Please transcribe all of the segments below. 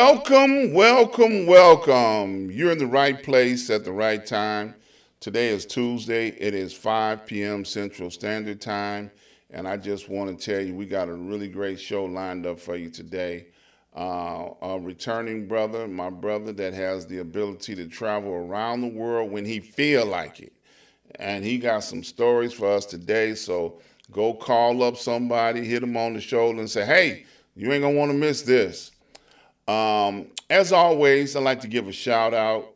Welcome, welcome, welcome. You're in the right place at the right time. Today is Tuesday. It is 5 p.m. Central Standard Time. And I just want to tell you, we got a really great show lined up for you today. A returning brother, my brother that has the ability to travel around the world when he feel like it. And he got some stories for us today. So go call up somebody, hit him on the shoulder and say, hey, you ain't going to want to miss this. As always, I'd like to give a shout out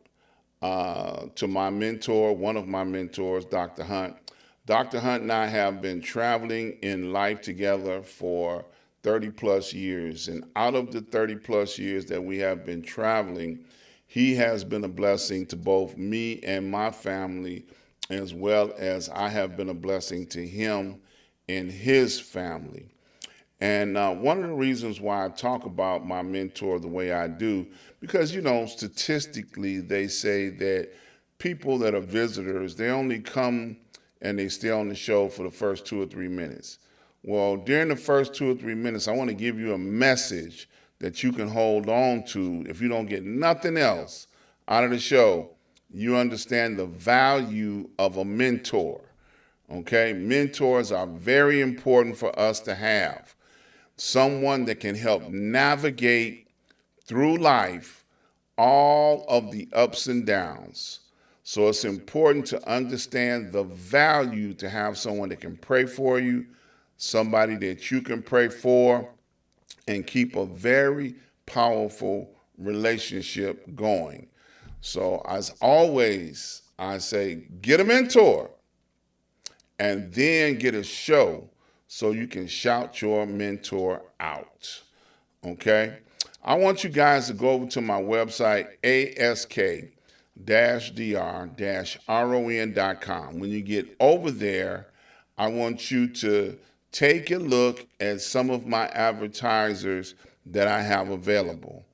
to my mentor, one of my mentors, Dr. Hunt. Dr. Hunt and I have been traveling in life together for 30 plus years. And out of the 30 plus years that we have been traveling, he has been a blessing to both me and my family, as well as I have been a blessing to him and his family. And one of the reasons why I talk about my mentor the way I do, because, statistically, they say that people that are visitors, they only come and they stay on the show for the first 2 or 3 minutes. Well, during the first 2 or 3 minutes, I want to give you a message that you can hold on to. If you don't get nothing else out of the show, you understand the value of a mentor. Okay? Mentors are very important for us to have. Someone that can help navigate through life all of the ups and downs. So it's important to understand the value to have someone that can pray for you, somebody that you can pray for, and keep a very powerful relationship going. So as always, I say, get a mentor and then get a show so you can shout your mentor out. Okay? I want you guys to go over to my website, ask-dr-ron.com. When you get over there, I want you to take a look at some of my advertisers that I have available.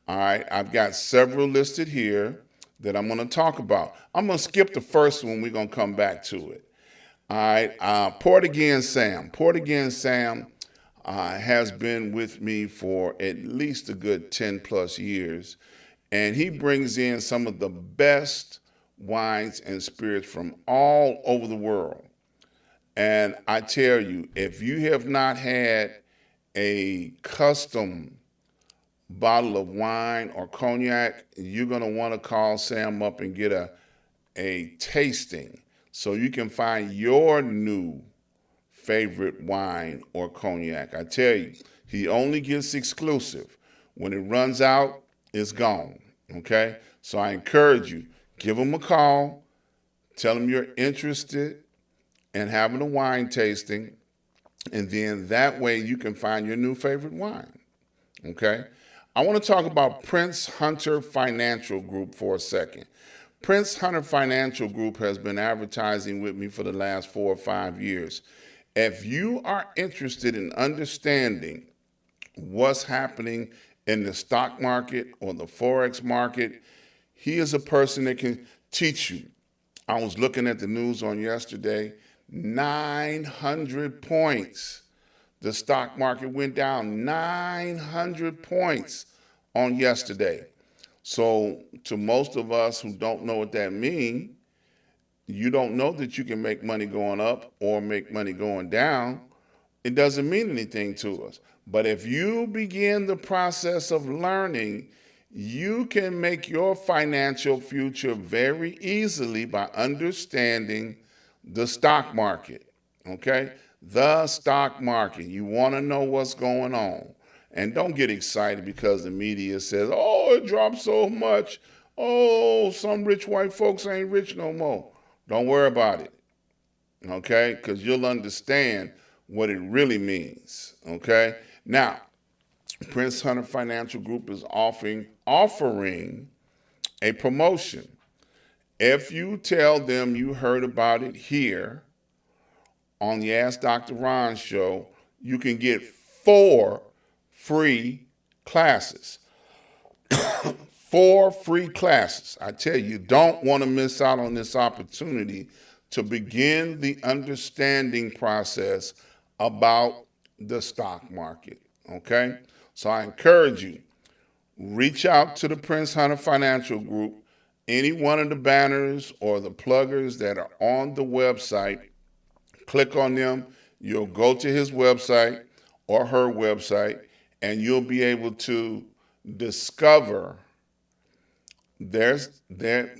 All right? I've got several listed here that I'm going to talk about. I'm going to skip the first one. We're going to come back to it. All right, Port Again Sam. Port Again Sam has been with me for at least a good 10 plus years, and he brings in some of the best wines and spirits from all over the world. And I tell you, if you have not had a custom bottle of wine or cognac, you're going to want to call Sam up and get a tasting, so you can find your new favorite wine or cognac. I tell you, he only gets exclusive. When it runs out, it's gone. Okay? So I encourage you, give him a call, tell him you're interested in having a wine tasting, and then that way you can find your new favorite wine. Okay? I want to talk about Prince Hunter Financial Group for a second. Prince Hunter Financial Group has been advertising with me for the last 4 or 5 years. If you are interested in understanding what's happening in the stock market or the Forex market, he is a person that can teach you. I was looking at the news on yesterday, 900 points. The stock market went down 900 points on yesterday. So to most of us who don't know what that means, you don't know that you can make money going up or make money going down. It doesn't mean anything to us. But if you begin the process of learning, you can make your financial future very easily by understanding the stock market. Okay? The stock market. You want to know what's going on. And don't get excited because the media says, oh, it dropped so much. Oh, some rich white folks ain't rich no more. Don't worry about it, okay? Because you'll understand what it really means, okay? Now, Prince Hunter Financial Group is offering a promotion. If you tell them you heard about it here on the Ask Dr. Ron show, you can get 4 free classes. 4 free classes. I tell you, you don't want to miss out on this opportunity to begin the understanding process about the stock market. Okay? So I encourage you, reach out to the Prince Hunter Financial Group. Any one of the banners or the pluggers that are on the website, click on them. You'll go to his website or her website, and you'll be able to discover their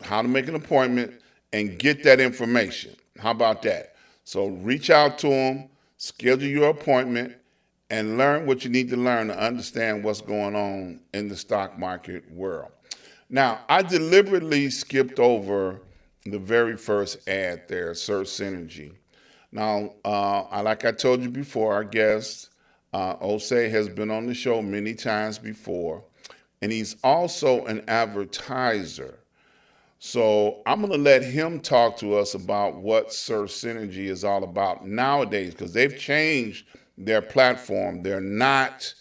how to make an appointment and get that information. How about that? So reach out to them, schedule your appointment, and learn what you need to learn to understand what's going on in the stock market world. Now, I deliberately skipped over the very first ad there, Search Synergy. Now, like I told you before, our guest, Osei, has been on the show many times before, and he's also an advertiser. So I'm going to let him talk to us about what Search Synergy is all about nowadays, because they've changed their platform. They're not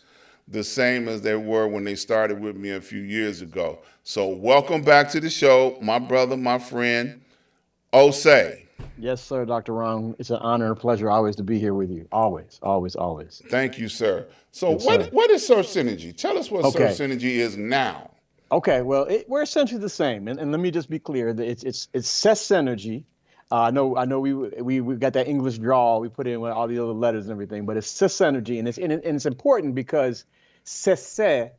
the same as they were when they started with me a few years ago. So welcome back to the show, my brother, my friend, Osei. Yes, sir, Dr. Ron. It's an honor and a pleasure always to be here with you. Always, always, always. Thank you, sir. So Yes, sir. what is Search Synergy? Tell us what Search Okay. Synergy is now. Okay. Well, we're essentially the same, and let me just be clear that it's CES Energy. I know we got that English drawl we put in with all the other letters and everything, but it's CES Energy, and it's important because CES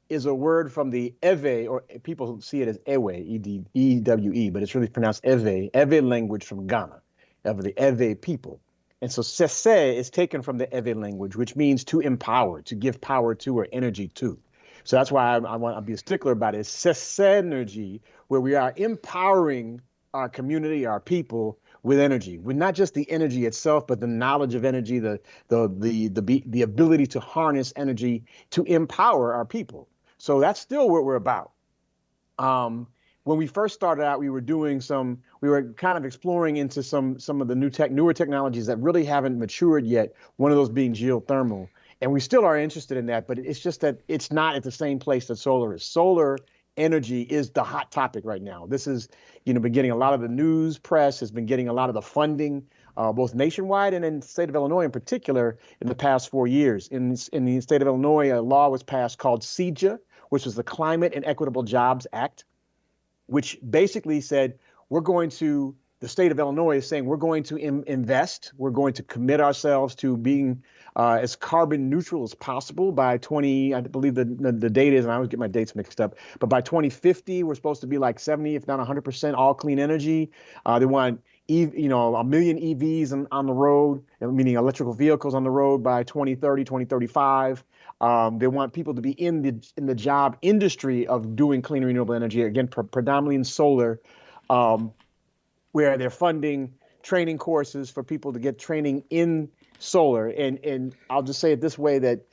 is a word from the Ewe, or people see it as Ewe, E-W-E, but it's really pronounced Ewe language from Ghana, of the Ewe people. And so Sese is taken from the Ewe language, which means to empower, to give power to or energy to. So that's why I want to be a stickler about it. It's Sese energy, where we are empowering our community, our people with energy, with not just the energy itself, but the knowledge of energy, the ability to harness energy to empower our people. So that's still what we're about. When we first started out, we were kind of exploring into some of the newer technologies that really haven't matured yet. One of those being geothermal, and we still are interested in that, but it's just that it's not at the same place that solar is. Solar energy is the hot topic right now. This is, been getting a lot of the news press, has been getting a lot of the funding, both nationwide and in the state of Illinois in particular in the past 4 years. In the state of Illinois, a law was passed called CEJA, which was the Climate and Equitable Jobs Act, which basically said the state of Illinois is saying we're going to invest, we're going to commit ourselves to being as carbon neutral as possible by I believe the date is, and I always get my dates mixed up, but by 2050, we're supposed to be like 70, if not 100% all clean energy. They want a million EVs on the road, meaning electrical vehicles on the road by 2030, 2035. They want people to be in the job industry of doing clean renewable energy, again, predominantly in solar, where they're funding training courses for people to get training in solar. And I'll just say it this way, that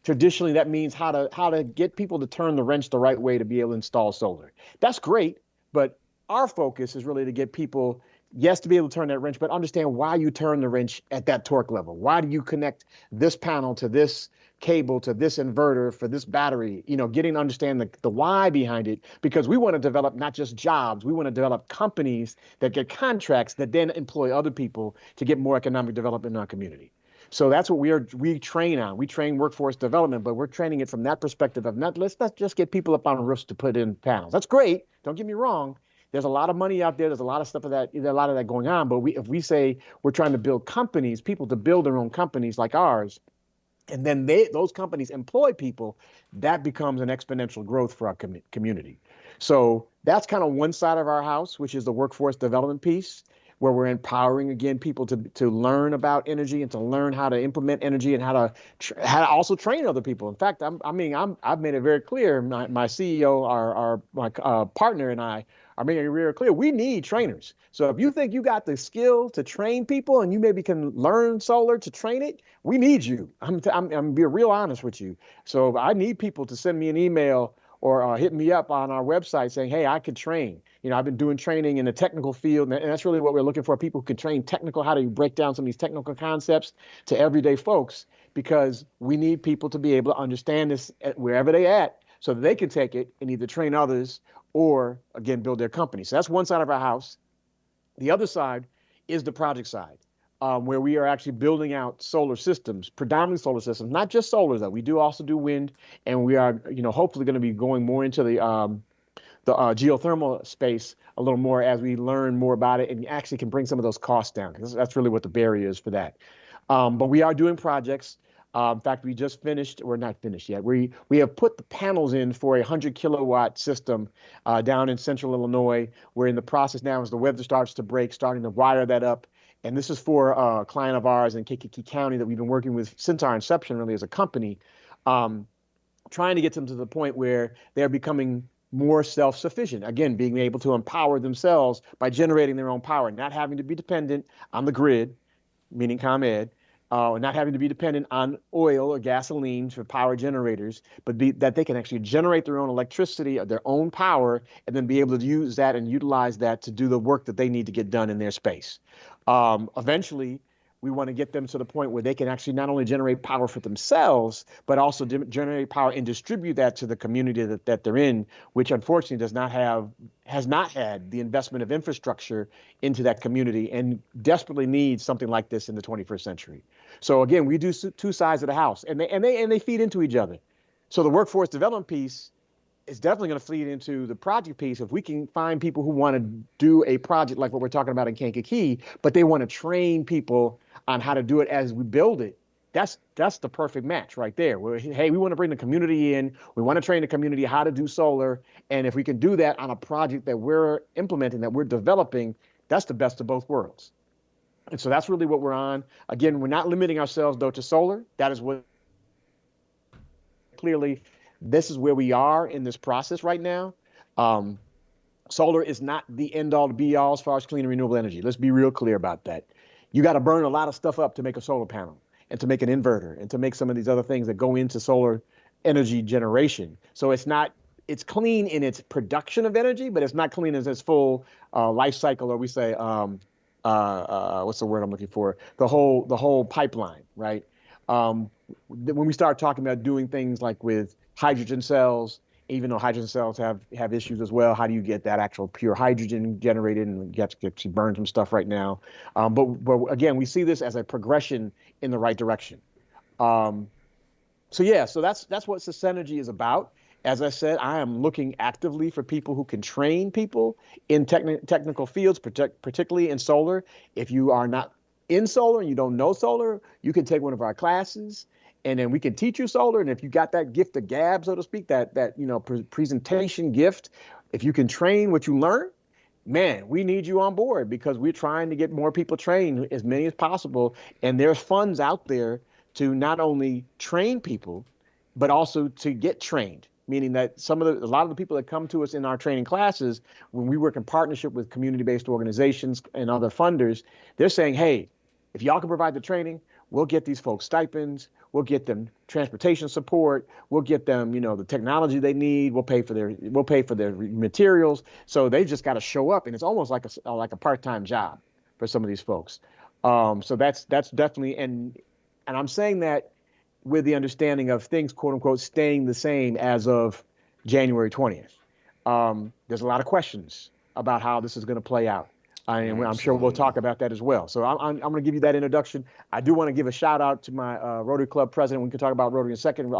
traditionally that means how to get people to turn the wrench the right way to be able to install solar. That's great, but our focus is really to get people, yes, to be able to turn that wrench, but understand why you turn the wrench at that torque level. Why do you connect this panel to this cable to this inverter for this battery, getting to understand the why behind it, because we want to develop not just jobs, we want to develop companies that get contracts that then employ other people to get more economic development in our community. So that's what we train on. We train workforce development, but we're training it from that perspective of let's not just get people up on roofs to put in panels. That's great. Don't get me wrong. There's a lot of money out there. There's a lot of stuff a lot of that going on. But if we say we're trying to build companies, people to build their own companies like ours, and then those companies employ people, that becomes an exponential growth for our community. So that's kind of one side of our house, which is the workforce development piece, where we're empowering, again, people to learn about energy and to learn how to implement energy and how to also train other people. In fact, I've made it very clear, my CEO, my partner and I are making it very clear, we need trainers. So if you think you got the skill to train people and you maybe can learn solar to train it, we need you. I'm being real honest with you. So I need people to send me an email or hit me up on our website saying, hey, I could train. I've been doing training in the technical field, and that's really what we're looking for, people who can train technical, how do you break down some of these technical concepts to everyday folks, because we need people to be able to understand this wherever they're at so that they can take it and either train others or, again, build their company. So that's one side of our house. The other side is the project side. where we are actually building out solar systems, predominantly solar systems, not just solar though. We do also do wind, and we are, hopefully going to be going more into the geothermal space a little more as we learn more about it and actually can bring some of those costs down. That's really what the barrier is for that. But we are doing projects. In fact, we just finished, we're not finished yet. We have put the panels in for a 100 kilowatt system down in central Illinois. We're in the process now as the weather starts to break, starting to wire that up. And this is for a client of ours in Kankakee County that we've been working with since our inception, really, as a company, trying to get them to the point where they're becoming more self-sufficient. Again, being able to empower themselves by generating their own power, not having to be dependent on the grid, meaning ComEd, not having to be dependent on oil or gasoline for power generators, but that they can actually generate their own electricity, their own power, and then be able to use that and utilize that to do the work that they need to get done in their space. Eventually, we want to get them to the point where they can actually not only generate power for themselves, but also generate power and distribute that to the community that they're in, which unfortunately has not had the investment of infrastructure into that community and desperately needs something like this in the 21st century. So again, we do two sides of the house, and they feed into each other. So the workforce development piece is definitely going to feed into the project piece. If we can find people who want to do a project like what we're talking about in Kankakee, but they want to train people on how to do it as we build it, that's the perfect match right there. Hey, we want to bring the community in. We want to train the community how to do solar. And if we can do that on a project that we're implementing, that we're developing, that's the best of both worlds. And so that's really what we're on. Again, we're not limiting ourselves, though, to solar. That is what clearly this is where we are in this process right now. Solar is not the end all to be all as far as clean and renewable energy. Let's be real clear about that. You got to burn a lot of stuff up to make a solar panel and to make an inverter and to make some of these other things that go into solar energy generation. So it's clean in its production of energy, but it's not clean as its full life cycle, or we say, what's the word I'm looking for? The whole pipeline, right? When we start talking about doing things like with hydrogen cells, even though hydrogen cells have issues as well, how do you get that actual pure hydrogen generated? And you have to burn some stuff right now. But again, we see this as a progression in the right direction. So that's what Synergy is about. As I said, I am looking actively for people who can train people in technical fields, particularly in solar. If you are not in solar and you don't know solar, you can take one of our classes, and then we can teach you solar. And if you got that gift of gab, so to speak, that presentation gift, if you can train what you learn, man, we need you on board, because we're trying to get more people trained, as many as possible. And there's funds out there to not only train people, but also to get trained. Meaning that a lot of the people that come to us in our training classes, when we work in partnership with community-based organizations and other funders, they're saying, hey, if y'all can provide the training, we'll get these folks stipends, we'll get them transportation support, we'll get them, the technology they need, we'll pay for their materials. So they just got to show up, and it's almost like a part-time job for some of these folks. So that's definitely, and I'm saying that with the understanding of things, quote unquote, staying the same as of January 20th. There's a lot of questions about how this is going to play out. And I'm sure we'll talk about that as well. So I'm going to give you that introduction. I do want to give a shout out to my Rotary Club president. We can talk about Rotary in a second.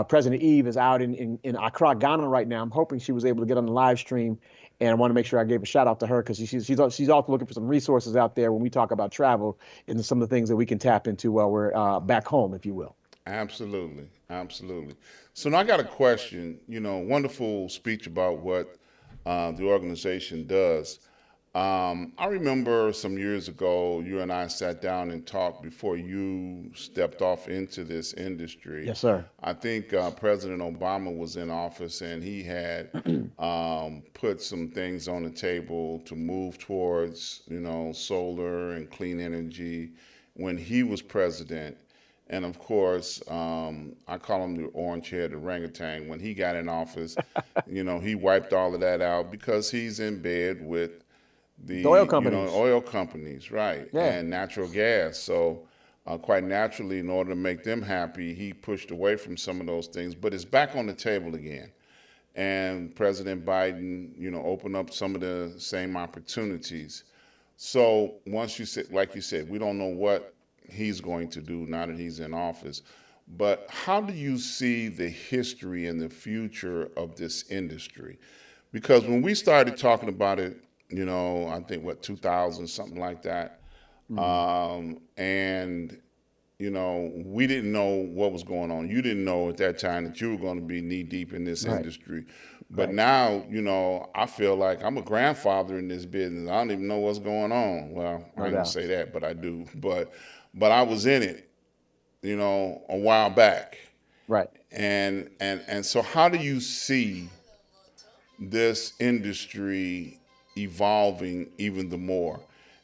President Eve is out in Accra, Ghana right now. I'm hoping she was able to get on the live stream. And I want to make sure I gave a shout out to her, because she's also looking for some resources out there when we talk about travel and some of the things that we can tap into while we're back home, if you will. Absolutely. Absolutely. So now I got a question, wonderful speech about what the organization does. I remember some years ago, you and I sat down and talked before you stepped off into this industry. Yes, sir. I think President Obama was in office, and he had put some things on the table to move towards, solar and clean energy when he was president. And of course, I call him the orange-haired orangutan. When he got in office, he wiped all of that out because he's in bed with the oil companies, right? Yeah. And natural gas. So quite naturally, in order to make them happy, he pushed away from some of those things. But it's back on the table again. And President Biden, opened up some of the same opportunities. So once you said, like you said, we don't know what he's going to do now that he's in office. But how do you see the history and the future of this industry? Because when we started talking about it, I think what 2000 something like that, Hmm. and we didn't know what was going on. You didn't know at that time that you were going to be knee deep in this Right. industry. But Right. now, I feel like I'm a grandfather in this business. I don't even know what's going on. Well, I No ain't gonna doubt. say that, but I do. But I was in it, a while back. Right. And so how do you see this industry evolving even the more?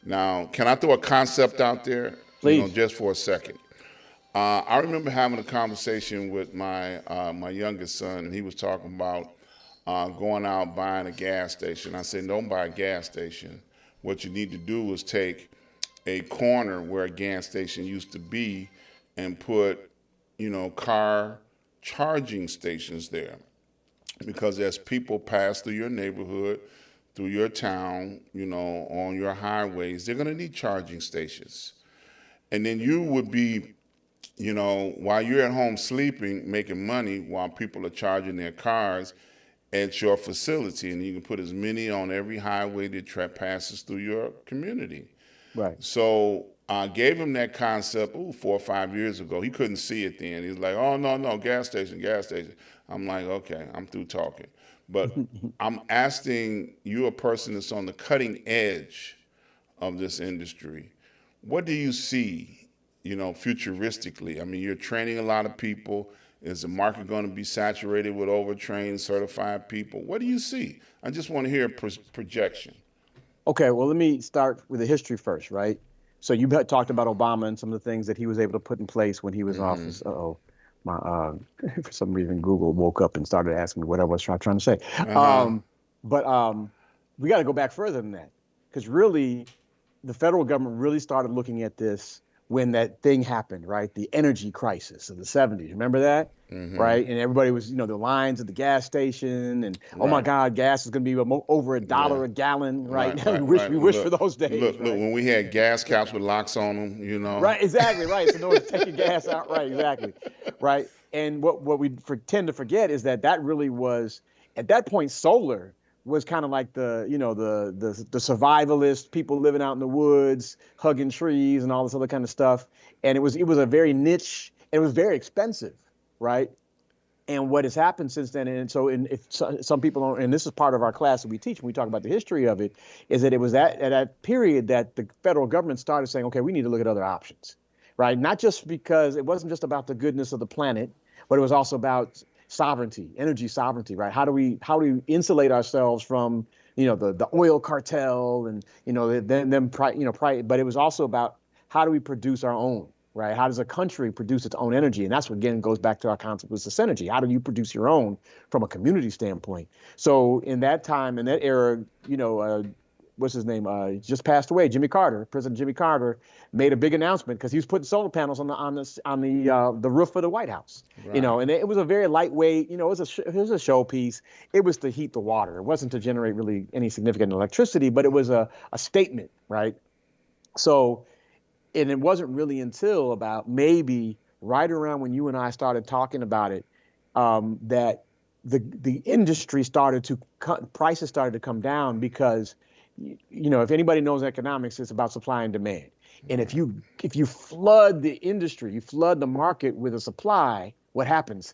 Now, can I throw a concept out there, Please. just for a second? I remember having a conversation with my youngest son, and he was talking about going out buying a gas station. I said, don't buy a gas station. What you need to do is take a corner where a gas station used to be and put, car charging stations there. Because as people pass through your neighborhood, through your town, on your highways, they're going to need charging stations. And then you would be, while you're at home sleeping, making money while people are charging their cars at your facility. And you can put as many on every highway that passes through your community. Right. So I gave him that concept, 4 or 5 years ago. He couldn't see it then. He's like, oh, no, no, gas station, gas station. I'm like, okay, I'm through talking. But I'm asking you, a person that's on the cutting edge of this industry, what do you see, futuristically? I mean, you're training a lot of people. Is the market going to be saturated with overtrained, certified people? What do you see? I just want to hear a projection. Okay, well, let me start with the history first, right? So you talked about Obama and some of the things that he was able to put in place when he was in Mm-hmm. office. Uh-oh, my for some reason Google woke up and started asking me what I was trying to say. Uh-huh. But we got to go back further than that, because really, the federal government really started looking at this when that thing happened, right? The energy crisis of the 70s. Remember that? Mm-hmm. Right. And everybody was, the lines at the gas station and, oh my Right. God, gas is going to be over a Yeah. dollar a gallon, right? Right, we right, wish right. we Well, wish for look, those days, look. right? When we had gas caps with locks on them, Right, exactly, right. So no one's taking gas out, right? Exactly, right. And what we tend to forget is that really was at that point solar was kind of like the survivalist people living out in the woods, hugging trees and all this other kind of stuff. And it was a very niche. It was very expensive, right? And what has happened since then, and so if some people don't, and this is part of our class that we teach when we talk about the history of it, is that it was at that period that the federal government started saying, okay, we need to look at other options, right? Not just because it wasn't just about the goodness of the planet, but it was also about sovereignty, energy sovereignty, right? How do we insulate ourselves from the oil cartel and but it was also about how do we produce our own, right? How does a country produce its own energy? And that's what, again, goes back to our concept of synergy. How do you produce your own from a community standpoint? So in that time, in that era, what's his name? He just passed away. Jimmy Carter, President Jimmy Carter, made a big announcement because he was putting solar panels on the roof of the White House. Right. And it was a very lightweight. It was a showpiece. It was to heat the water. It wasn't to generate really any significant electricity, but it was a statement, right? So, and it wasn't really until about maybe right around when you and I started talking about it, that the industry started to prices started to come down because if anybody knows economics, it's about supply and demand. And if Right. you flood the industry, you flood the market with a supply, what happens?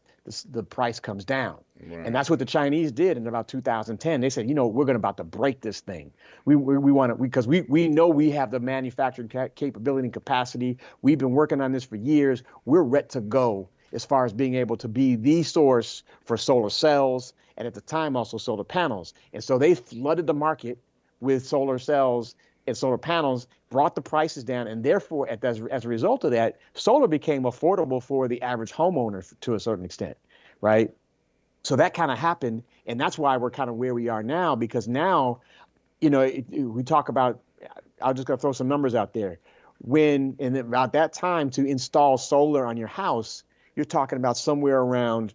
The price comes down. And Right. that's what the Chinese did in about 2010. They said, we're going to about to break this thing. We want to, because we know we have the manufacturing capability and capacity. We've been working on this for years. We're ready to go as far as being able to be the source for solar cells and at the time also solar panels. And so they flooded the market with solar cells and solar panels, brought the prices down, and therefore, as a result of that, solar became affordable for the average homeowner to a certain extent, right? So that kind of happened, and that's why we're kind of where we are now, because now, we talk about, I'll just go throw some numbers out there. And about that time to install solar on your house, you're talking about somewhere around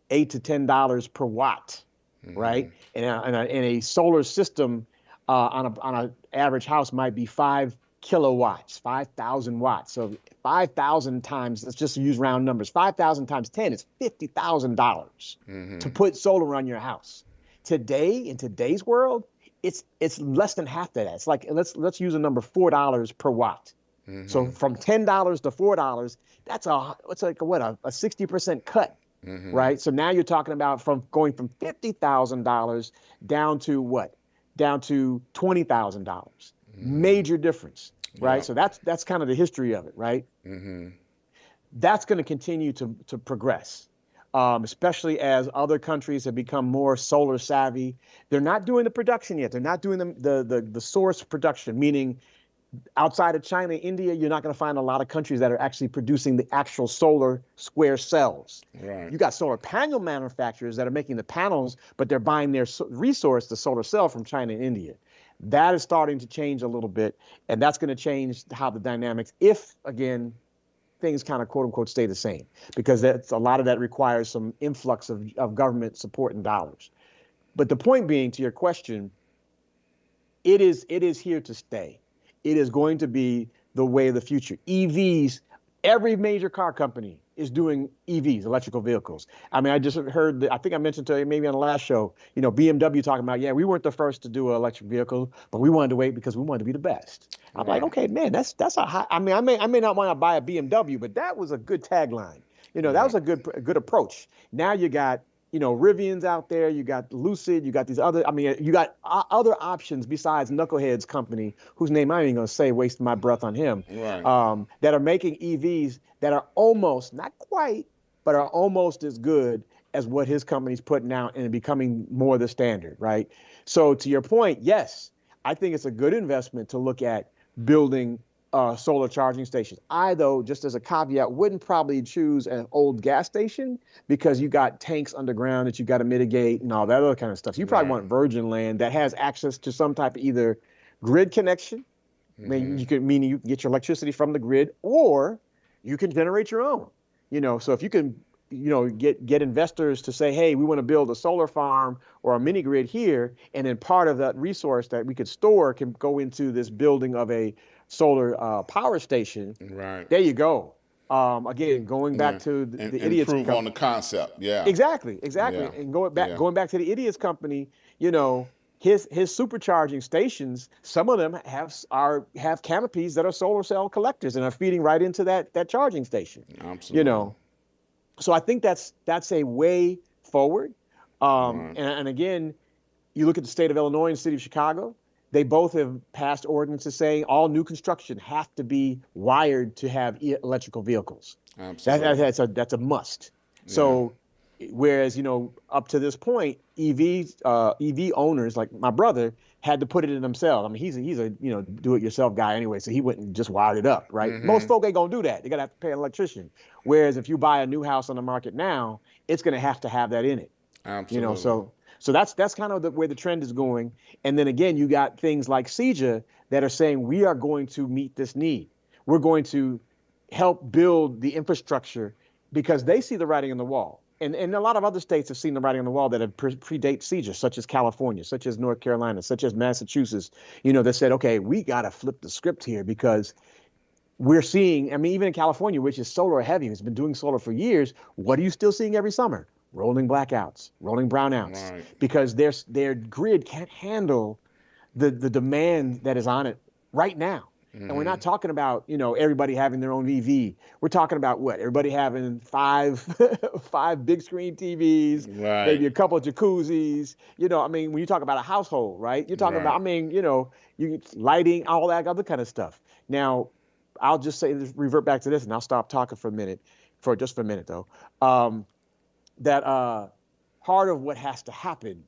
$8 to $10 per watt, Mm-hmm. right? And a solar system on average house might be 5 kilowatts, 5,000 watts. So 5,000 times, let's just use round numbers. 5,000 times 10 is $50,000 to put solar on your house. Today, in today's world, it's less than half that. It's like let's use a number, $4 per watt. So from $10 to $4, that's it's like what a 60% cut, right? So now you're talking about going from $50,000 down to what? Down to $20,000. Major difference, right? So that's kind of the history of it, right? That's going to continue to progress. Especially as other countries have become more solar savvy. They're not doing the production yet. They're not doing the source production, meaning outside of China, India, you're not going to find a lot of countries that are actually producing the actual solar square cells. Right. You got solar panel manufacturers that are making the panels, but they're buying their resource, the solar cell, from China and India. That is starting to change a little bit, and that's going to change how the dynamics, if, again, things kind of quote unquote stay the same, because a lot of that requires some influx of government support and dollars. But the point being, to your question, it is here to stay. It is going to be the way of the future. EVs, every major car company is doing EVs, electrical vehicles. I mean, I just heard, I think I mentioned to you maybe on the last show, BMW talking about, yeah, we weren't the first to do an electric vehicle, but we wanted to wait because we wanted to be the best. I'm like, okay, man, that's a high. I mean, I may not want to buy a BMW, but that was a good tagline. That was a good approach. Now you got, Rivians out there, you got Lucid, you got these other, you got other options besides Knucklehead's company, whose name I'm even going to say, wasting my breath on him, right. that are making EVs that are almost, not quite, but are almost as good as what his company's putting out and becoming more the standard, right? So to your point, yes, I think it's a good investment to look at building solar charging stations. I, though, just as a caveat, wouldn't probably choose an old gas station because you got tanks underground that you got to mitigate and all that other kind of stuff. You probably want virgin land that has access to some type of either grid connection, meaning you can get your electricity from the grid, or you can generate your own. So if you can, get investors to say, hey, we want to build a solar farm or a mini grid here, and then part of that resource that we could store can go into this building of a solar power station. Right. There you go. Again, going back to the idiots. Improve on the concept. Yeah. Exactly. Yeah. And going back to the idiots company, his supercharging stations, some of them have canopies that are solar cell collectors and are feeding right into that charging station. Absolutely. So I think that's a way forward. And again, you look at the state of Illinois and the city of Chicago. They both have passed ordinances saying all new construction have to be wired to have electrical vehicles. Absolutely. That's a must. Yeah. So, whereas up to this point, EV owners like my brother had to put it in themselves. I mean, he's a do-it-yourself guy anyway, so he wouldn't just wire it up, right? Most folk ain't gonna do that. They're gonna have to pay an electrician. Whereas if you buy a new house on the market now, it's gonna have to have that in it. Absolutely. So that's kind of where the trend is going. And then again, you got things like CEJA that are saying we are going to meet this need. We're going to help build the infrastructure because they see the writing on the wall. And a lot of other states have seen the writing on the wall that have predate CEJA, such as California, such as North Carolina, such as Massachusetts, that said, okay, we got to flip the script here because we're seeing, even in California, which is solar heavy, has been doing solar for years, what are you still seeing every summer? Rolling blackouts, rolling brownouts, right. Because their grid can't handle the demand that is on it right now. And we're not talking about, everybody having their own EV. We're talking about what? Everybody having five big screen TVs, right. Maybe a couple of jacuzzis. When you talk about a household, right? You're talking about, you lighting, all that other kind of stuff. Now, I'll just say, revert back to this, and I'll stop talking for a minute, though. That part of what has to happen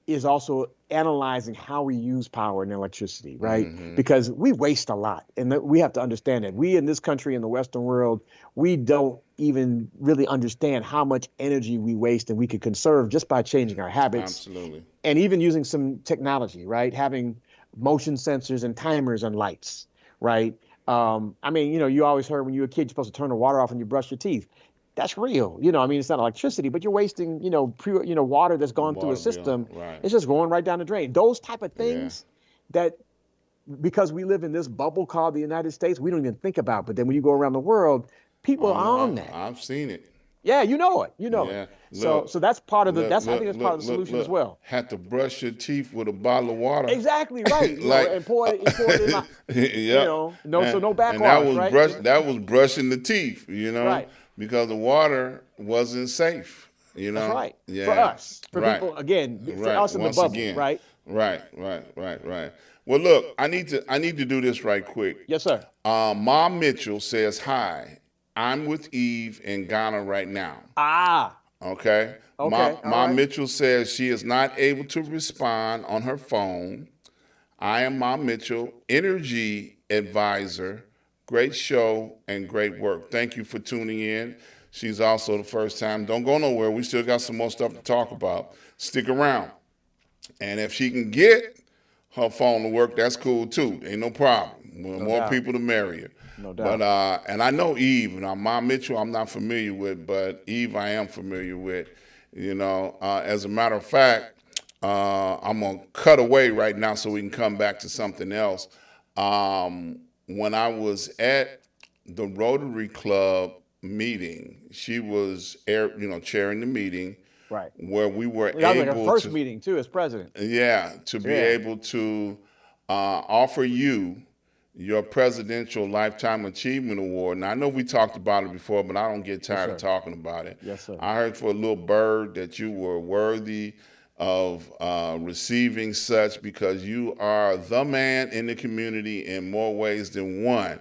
is also analyzing how we use power and electricity, right? Because we waste a lot, and we have to understand that. We in this country, in the Western world, we don't even really understand how much energy we waste and we could conserve just by changing our habits. Absolutely. And even using some technology, right? Having motion sensors and timers on lights, right? You always heard when you were a kid, you're supposed to turn the water off when you brush your teeth. That's real. It's not electricity, but you're wasting, water that's gone through a system. Right. It's just going right down the drain. Those type of things that because we live in this bubble called the United States, we don't even think about. But then when you go around the world, people Oh are no, on that. I've seen it. Yeah, you know it. You know it. Yeah, So look, that's part of the. look, That's, I look, think that's part look, of the look, solution as look. well. Had to brush your teeth with a bottle of water, Exactly right. like, And pour it in my. yep. No, so no And that backwash, was right? that was brushing the teeth, Right. because the water wasn't safe, That's right. For Yeah, us, for right, people, again, for right. us in the Once bubble, again, right? right. Well, look, I need to do this right quick. Yes, sir. Mom Mitchell says hi. I'm with Eve in Ghana right now. Ah, Okay. okay. All Mom right. Mitchell says she is not able to respond on her phone. I am Mom Mitchell, Energy Advisor. Great show and great work. Thank you for tuning in. She's also the first time. Don't go nowhere. We still got some more stuff to talk about. Stick around. And if she can get her phone to work, that's cool too. Ain't no problem. The No more doubt. people, the merrier. No But doubt. and I know Eve. Now, Mom Mitchell, I'm not familiar with, but Eve, I am familiar with. As a matter of fact, I'm gonna cut away right now so we can come back to something else. When I was at the Rotary Club meeting, she was chairing the meeting Right. where we were That was like our able first to, meeting too as president. yeah, to be Yeah. able to offer you your Presidential Lifetime Achievement Award. Now, I know we talked about it before, but I don't get Yes, tired of sir. talking about it. Yes, sir. I heard for a little bird that you were worthy of receiving such because you are the man in the community in more ways than one.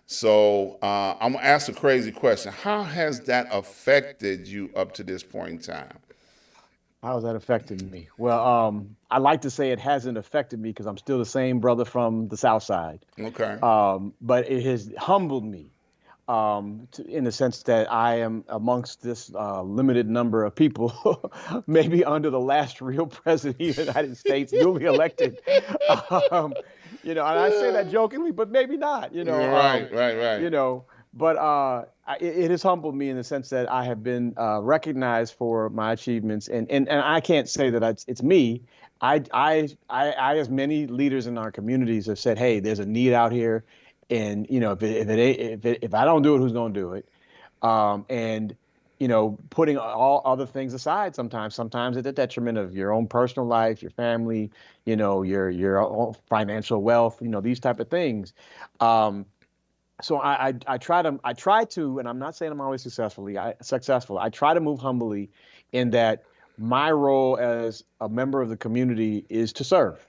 So I'm going to ask a crazy question. How has that affected you up to this point in time? How's that affecting me? Well, I like to say it hasn't affected me because I'm still the same brother from the South Side. Okay. But it has humbled me in the sense that I am amongst this limited number of people, maybe under the last real president of the United States, duly elected. Um, and I say that jokingly, but maybe not. Right. You know, but it has humbled me in the sense that I have been recognized for my achievements, and I can't say that it's me. As many leaders in our communities have said, hey, there's a need out here, and if I don't do it, who's going to do it? And putting all other things aside, sometimes at the detriment of your own personal life, your family, your own financial wealth, these type of things. So I try to, and I'm not saying I'm always successful. I try to move humbly, in that my role as a member of the community is to serve.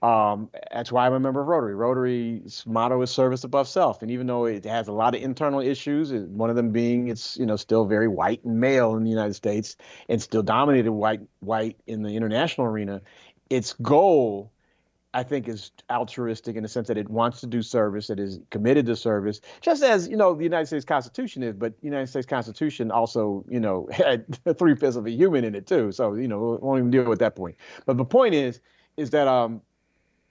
That's why I'm a member of Rotary. Rotary's motto is service above self. And even though it has a lot of internal issues, one of them being it's still very white and male in the United States, and still dominated white in the international arena, its goal, I think, is altruistic in the sense that it wants to do service, it is committed to service, just as the United States Constitution is. But the United States Constitution also, had 3/5 of a human in it too. So we won't even deal with that point. But the point is that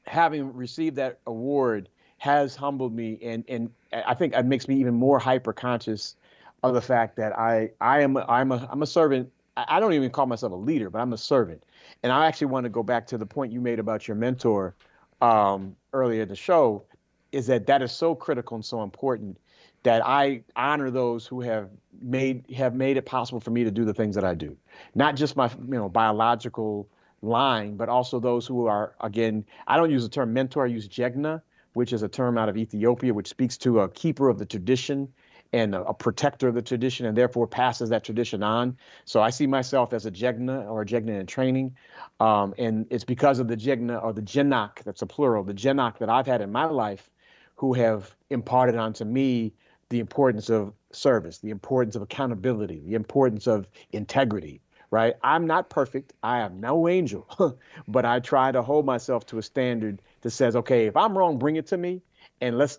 having received that award has humbled me, and I think it makes me even more hyper conscious of the fact that I'm a servant. I don't even call myself a leader, but I'm a servant. And I actually want to go back to the point you made about your mentor earlier in the show, is that is so critical and so important, that I honor those who have made it possible for me to do the things that I do. Not just my biological line, but also those who are, again, I don't use the term mentor, I use jegna, which is a term out of Ethiopia, which speaks to a keeper of the tradition and a protector of the tradition, and therefore passes that tradition on. So I see myself as a jegna, or a jegna in training. And it's because of the jegna, or the jenak, that's a plural, the jenak that I've had in my life, who have imparted onto me the importance of service, the importance of accountability, the importance of integrity. Right? I'm not perfect. I am no angel, but I try to hold myself to a standard that says, okay, if I'm wrong, bring it to me, and let's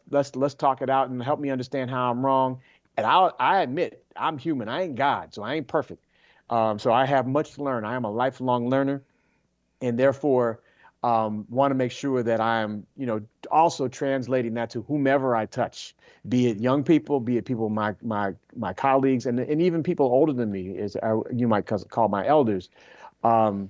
talk it out and help me understand how I'm wrong. And I admit I'm human. I ain't God, so I ain't perfect. So I have much to learn. I am a lifelong learner, and therefore want to make sure that I'm, also translating that to whomever I touch, be it young people, be it people, my colleagues, and even people older than me, as you might call my elders. And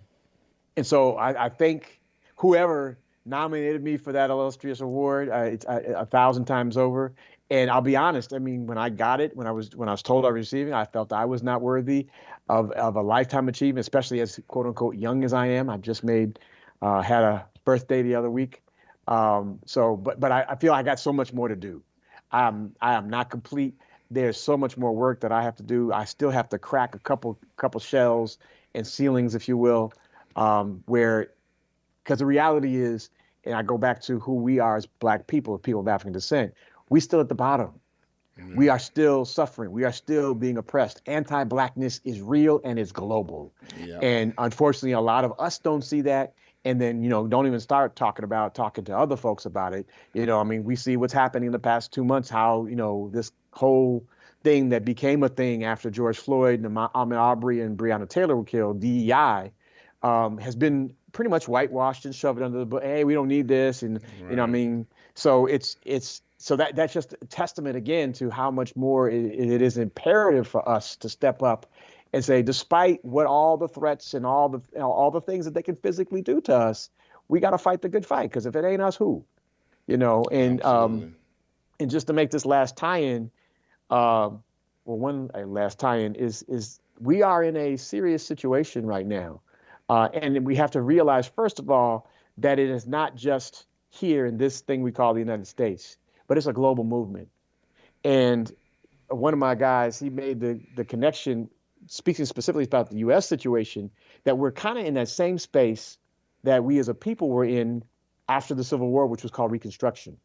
so I think whoever nominated me for that illustrious award. A thousand times over. And I'll be honest. I mean, when I got it, when I was told I was receiving, I felt I was not worthy of a lifetime achievement, especially as quote unquote young as I am. I've just had a birthday the other week. But I feel I got so much more to do. I am not complete. There's so much more work that I have to do. I still have to crack a couple shells and ceilings, if you will, where because the reality is, and I go back to who we are as Black people of African descent, we still at the bottom. We Yeah. are still suffering. We are still being oppressed. Anti-Blackness is real and it's global. Yeah. And unfortunately, a lot of us don't see that. And then, don't even start talking to other folks about it. I mean, we see what's happening in the past 2 months, how, this whole thing that became a thing after George Floyd and Ahmaud Arbery and Breonna Taylor were killed, DEI, has been pretty much whitewashed and shoved under the book. Hey, we don't need this. And, I Right. mean, so so that's just a testament again to how much more it is imperative for us to step up and say, despite what all the threats and all the things that they can physically do to us, we got to fight the good fight. Because if it ain't us, who? And Absolutely. just to make this last tie-in, one last tie-in is we are in a serious situation right now, and we have to realize first of all that it is not just here in this thing we call the United States, but it's a global movement. And one of my guys, he made the connection, speaking specifically about the U.S. situation, that we're kind of in that same space that we as a people were in after the Civil War, which was called Reconstruction.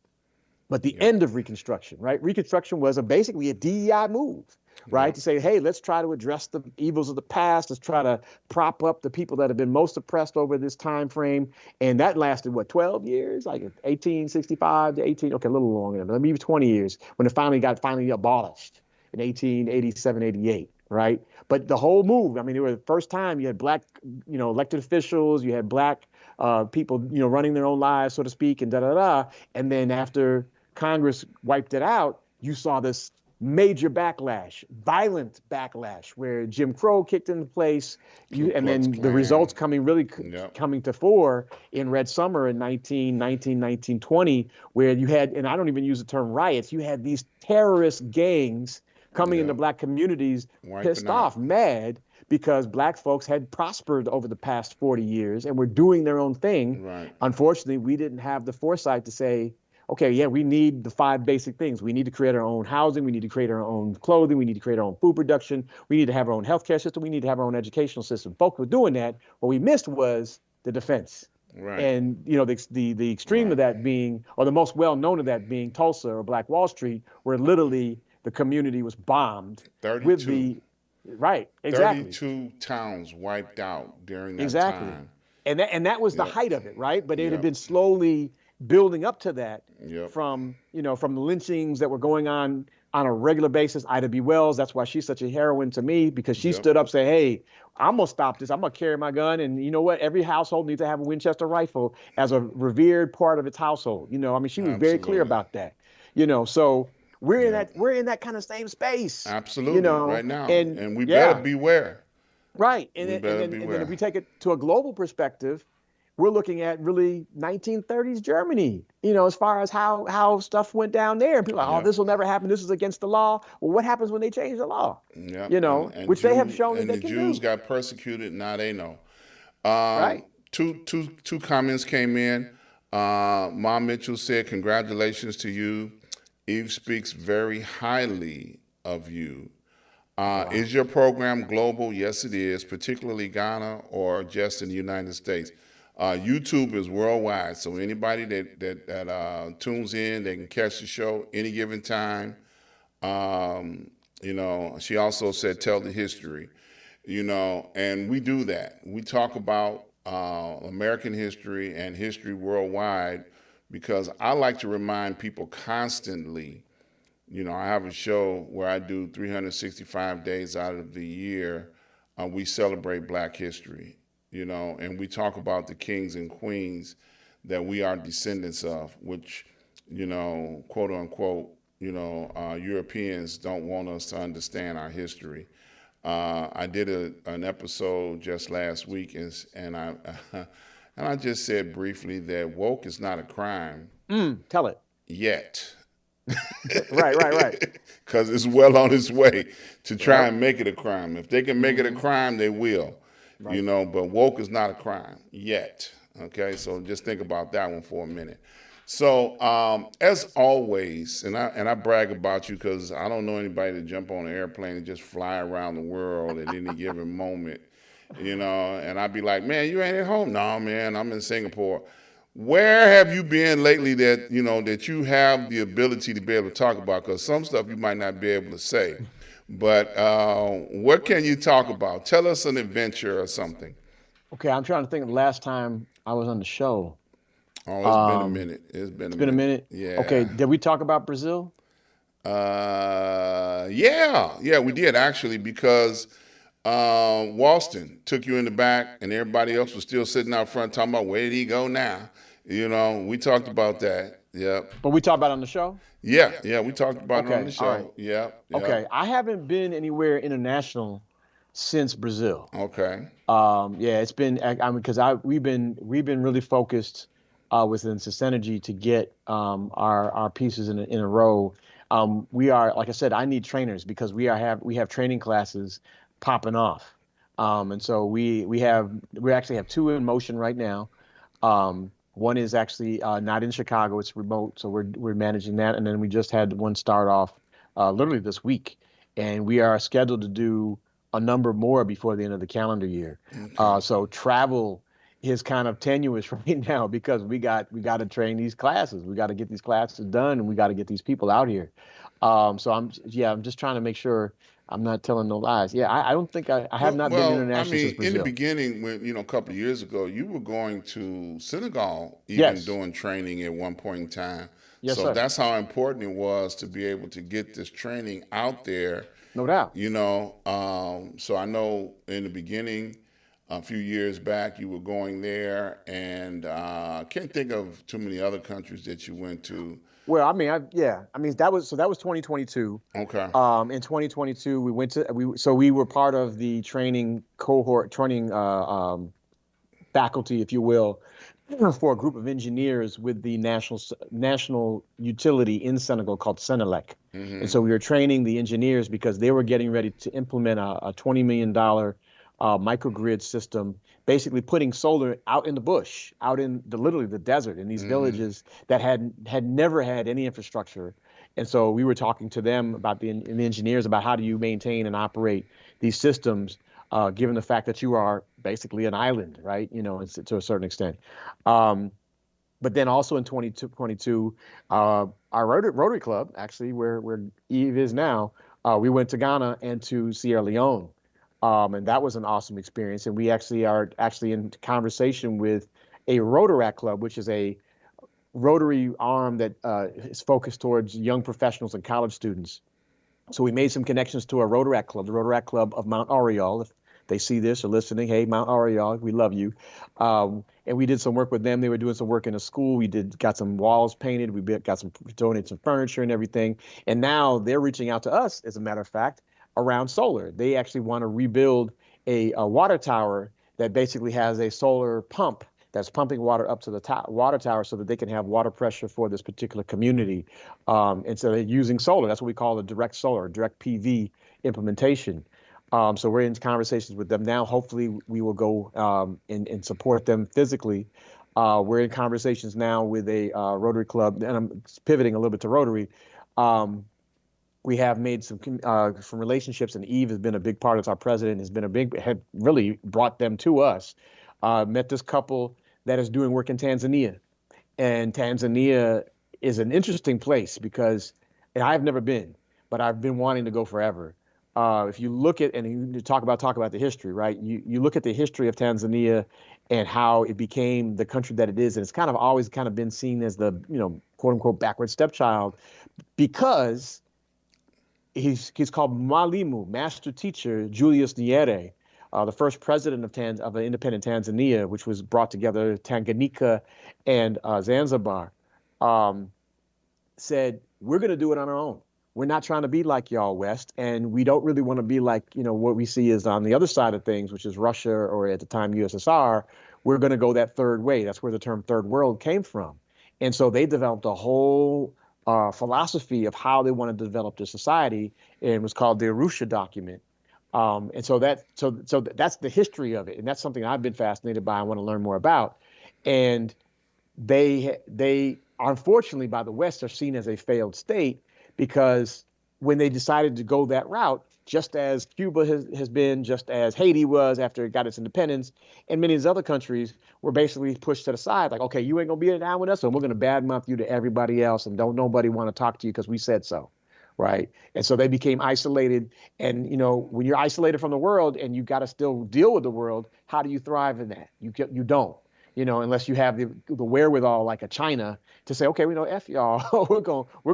But the Yep. end of Reconstruction, right? Reconstruction was basically a DEI move, right? Yep. To say, hey, let's try to address the evils of the past. Let's try to prop up the people that have been most oppressed over this time frame. And that lasted, what, 12 years? Like 1865 to 18, okay, a little longer, maybe 20 years when it finally abolished in 1887, 88, right? But the whole move, I mean, it was the first time you had Black, elected officials, you had Black people, running their own lives, so to speak, and da da da. And then after Congress wiped it out, you saw this major backlash, violent backlash, where Jim Crow kicked into place. Ku And Klux then the results Klan. Yep. coming to fore in Red Summer in 1920, where you had, and I don't even use the term riots, you had these terrorist gangs coming into Yep. Black communities, Wiping pissed out. off, mad, because Black folks had prospered over the past 40 years and were doing their own thing. Right. Unfortunately, we didn't have the foresight to say, okay, yeah, we need the five basic things. We need to create our own housing. We need to create our own clothing. We need to create our own food production. We need to have our own healthcare system. We need to have our own educational system. Folks were doing that. What we missed was the defense. Right. And the extreme of Right. that being, or the most well known of that being Tulsa or Black Wall Street, where literally the community was bombed with 32. the right, exactly, 32 towns wiped out during that exactly. time. And that was the Yep. height of it, right? But it had Yep. been slowly building up to that Yep. from the lynchings that were going on a regular basis. Ida B. Wells, that's why she's such a heroine to me, because she Yep. stood up, say, hey, I'm gonna stop this. I'm gonna carry my gun, and you know what? Every household needs to have a Winchester rifle as a revered part of its household. I mean, she was very clear Absolutely. about that. So Yep. we're in that kind of same space. You Absolutely. know, Right now. and And we better yeah, beware. right. We better And then if beware. we take it to a global perspective, we're looking at really 1930s Germany, as far as how stuff went down there. And people are like, oh, Yep. this will never happen. This is against the law. Well, what happens when they change the law? Yep. And Which they have Jew shown that and they the can Jews do. got persecuted. Now they know. Um, Right. two comments came in. Mom Mitchell said, "Congratulations to you. Eve speaks very highly of you. Oh, wow. Is your program global? Yes, it is, particularly Ghana or just in the United States. YouTube is worldwide, so anybody that tunes in, they can catch the show any given time. She also said, tell the history, and we do that. We talk about American history and history worldwide because I like to remind people constantly. I have a show where I do 365 days out of the year. We celebrate Black history, and we talk about the kings and queens that we are descendants of, which, quote unquote, Europeans don't want us to understand our history. I did an episode just last week, and I And I just said briefly that woke is not a crime Tell it. yet. Right, right, right. Because it's well on its way to try Yep. and make it a crime. If they can make it a Hmm. crime, they will. Right. But woke is not a crime yet. Okay, so just think about that one for a minute. So, as always, and I brag about you because I don't know anybody to jump on an airplane and just fly around the world at any given moment. And I'd be like, man, you ain't at home. No, man, I'm in Singapore. Where have you been lately that you have the ability to be able to talk about? Because some stuff you might not be able to say. But what can you talk about? Tell us an adventure or something. Okay, I'm trying to think of the last time I was on the show. Oh, it's been a Um, minute. It's been it's a been a minute. minute. Okay, Yeah. did we talk about Brazil? Yeah, we did actually because Walston took you in the back, and everybody else was still sitting out front talking about where did he go now. We talked about that. Yep. But we talked about it on the show? Yeah, we talked about it on Okay, the all right. show. Yep, Okay, yep. I haven't been anywhere international since Brazil. Okay. Yeah, it's been I mean because I we've been really focused within Synergy to get our pieces in a row. We are, like I said, I need trainers because we have training classes popping off. And so we actually have two in motion right now. One is actually not in Chicago; it's remote, so we're managing that. And then we just had one start off literally this week, and we are scheduled to do a number more before the end of the calendar year. Okay. So travel is kind of tenuous right now because we got to train these classes. We got to get these classes done, and we got to get these people out here. So I'm just trying to make sure I'm not telling no lies. Yeah, I don't think I have not been Well, I international since mean, in the Brazil. beginning, when a couple of years ago, you were going to Senegal, even Yes, doing training at one point in time. yes, So sir. that's how important it was to be able to get this training out there. No doubt. So I know in the beginning, a few years back, you were going there, and I can't think of too many other countries that you went to. Well, I mean, yeah, I mean that was 2022. Okay. In 2022, we were part of the training cohort, training faculty, if you will, for a group of engineers with the national utility in Senegal called Senelec. And Mm-hmm. so we were training the engineers because they were getting ready to implement a $20 million microgrid system, basically putting solar out in the bush, out in literally the desert in these Mm-hmm. villages that had never had any infrastructure. And so we were talking to them about the engineers about how do you maintain and operate these systems, given the fact that you are basically an island, right? To a certain extent. Um, but then also in 2022, our Rotary Club, actually, where Eve is now, we went to Ghana and to Sierra Leone. And that was an awesome experience. And we actually are actually in conversation with a Rotaract Club, which is a Rotary arm that is focused towards young professionals and college students. So we made some connections to a Rotaract Club, the Rotaract Club of Mount Aureole. If they see this or listening, hey, Mount Aureole, we love you. And we did some work with them. They were doing some work in a school. Got some walls painted. Donated some furniture and everything. And now they're reaching out to us, as a matter of fact, around solar. They actually want to rebuild a water tower that basically has a solar pump that's pumping water up to the water tower so that they can have water pressure for this particular community. And so they're using solar. That's what we call a direct solar, direct PV implementation. So we're in conversations with them now. Hopefully, we will go and support them physically. We're in conversations now with a Rotary Club, and I'm pivoting a little bit to Rotary. Um, we have made some relationships, and Eve has been a big part. As our president has been had really brought them to us. Met this couple that is doing work in Tanzania, and Tanzania is an interesting place because and I've never been, but I've been wanting to go forever. If you look at and you talk about the history, right? You look at the history of Tanzania and how it became the country that it is, and it's kind of always kind of been seen as the quote unquote backward stepchild because he's called Mwalimu, master teacher Julius Nyerere, the first president of the independent Tanzania, which was brought together Tanganyika and Zanzibar, said, we're going to do it on our own. We're not trying to be like y'all West, and we don't really want to be like, what we see is on the other side of things, which is Russia or at the time USSR, we're going to go that third way. That's where the term third world came from. And so they developed a whole philosophy of how they wanted to develop their society, and it was called the Arusha document. And so that's the history of it, and that's something I've been fascinated by. I want to learn more about. And they unfortunately by the West are seen as a failed state because when they decided to go that route, just as Cuba has been, just as Haiti was after it got its independence, and many of these other countries were basically pushed to the side, like, okay, you ain't gonna be down with us, and we're gonna badmouth you to everybody else, and don't nobody want to talk to you because we said so, right? And so they became isolated. And when you're isolated from the world and you got to still deal with the world, how do you thrive in that? You don't. Unless you have the wherewithal like a China to say, okay, we know F y'all, we're going, we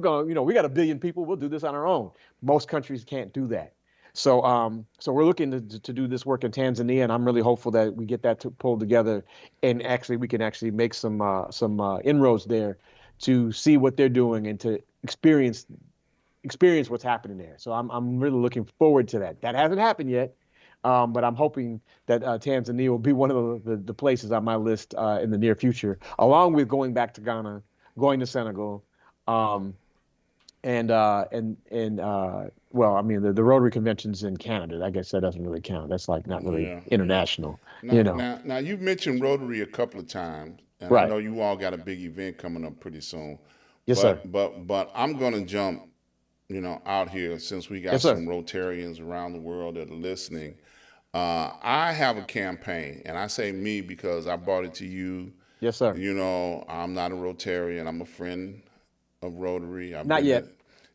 got a billion people, we'll do this on our own. Most countries can't do that. So we're looking to do this work in Tanzania, and I'm really hopeful that we get that pulled together, and actually we can actually make some inroads there to see what they're doing and to experience what's happening there. So I'm really looking forward to that. That hasn't happened yet. But I'm hoping that Tanzania will be one of the places on my list in the near future, along with going back to Ghana, going to Senegal, um, well, I mean the Rotary conventions in Canada. I guess that doesn't really count. That's like not really Yeah, yeah. international, Now, you know. now, you've mentioned Rotary a couple of times, and I Right. know you all got a big event coming up pretty soon. Yes, sir. But I'm gonna jump, out here since we got Yes, sir. some Rotarians around the world that are listening. I have a campaign, and I say me because I brought it to you. Yes, sir. I'm not a Rotarian. I'm a friend of Rotary. I've Not been yet.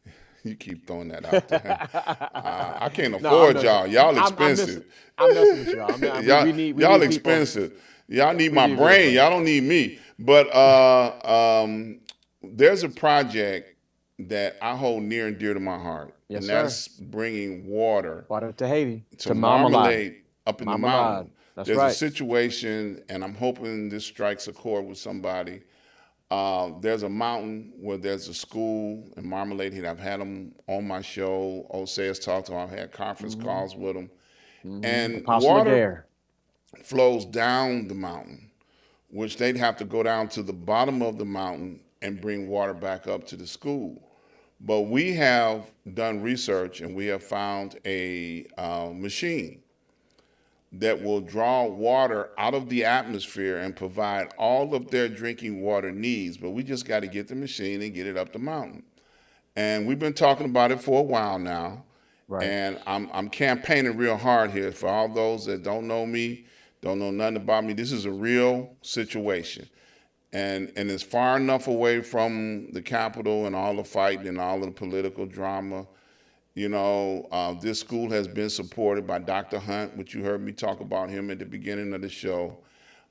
to. You keep throwing that out there. I can't No, I'm afford messing. y'all. Y'all I'm expensive. messing. I'm messing with y'all. y'all We y'all need people. expensive. Y'all need We my need real brain. folks. Y'all don't need me. But there's a project that I hold near and dear to my heart, Yes, and sir. that's bringing water Water to Haiti, to to Marmalade. Marmalade up in the Marmalade. mountain. That's There's a right. situation, and I'm hoping this strikes a chord with somebody. There's a mountain where there's a school in Marmalade. I've had them on my show. Osei has talked to them. I've had conference Hmm. calls with them. Hmm. And Apostle water Adair. flows down the mountain, which they'd have to go down to the bottom of the mountain and bring water back up to the school. But we have done research and we have found a machine that will draw water out of the atmosphere and provide all of their drinking water needs. But we just got to get the machine and get it up the mountain. And we've been talking about it for a while now. Right. And I'm campaigning real hard here for all those that don't know me, don't know nothing about me. This is a real situation. And it's far enough away from the Capitol and all the fighting and all of the political drama. This school has been supported by Dr. Hunt, which you heard me talk about him at the beginning of the show.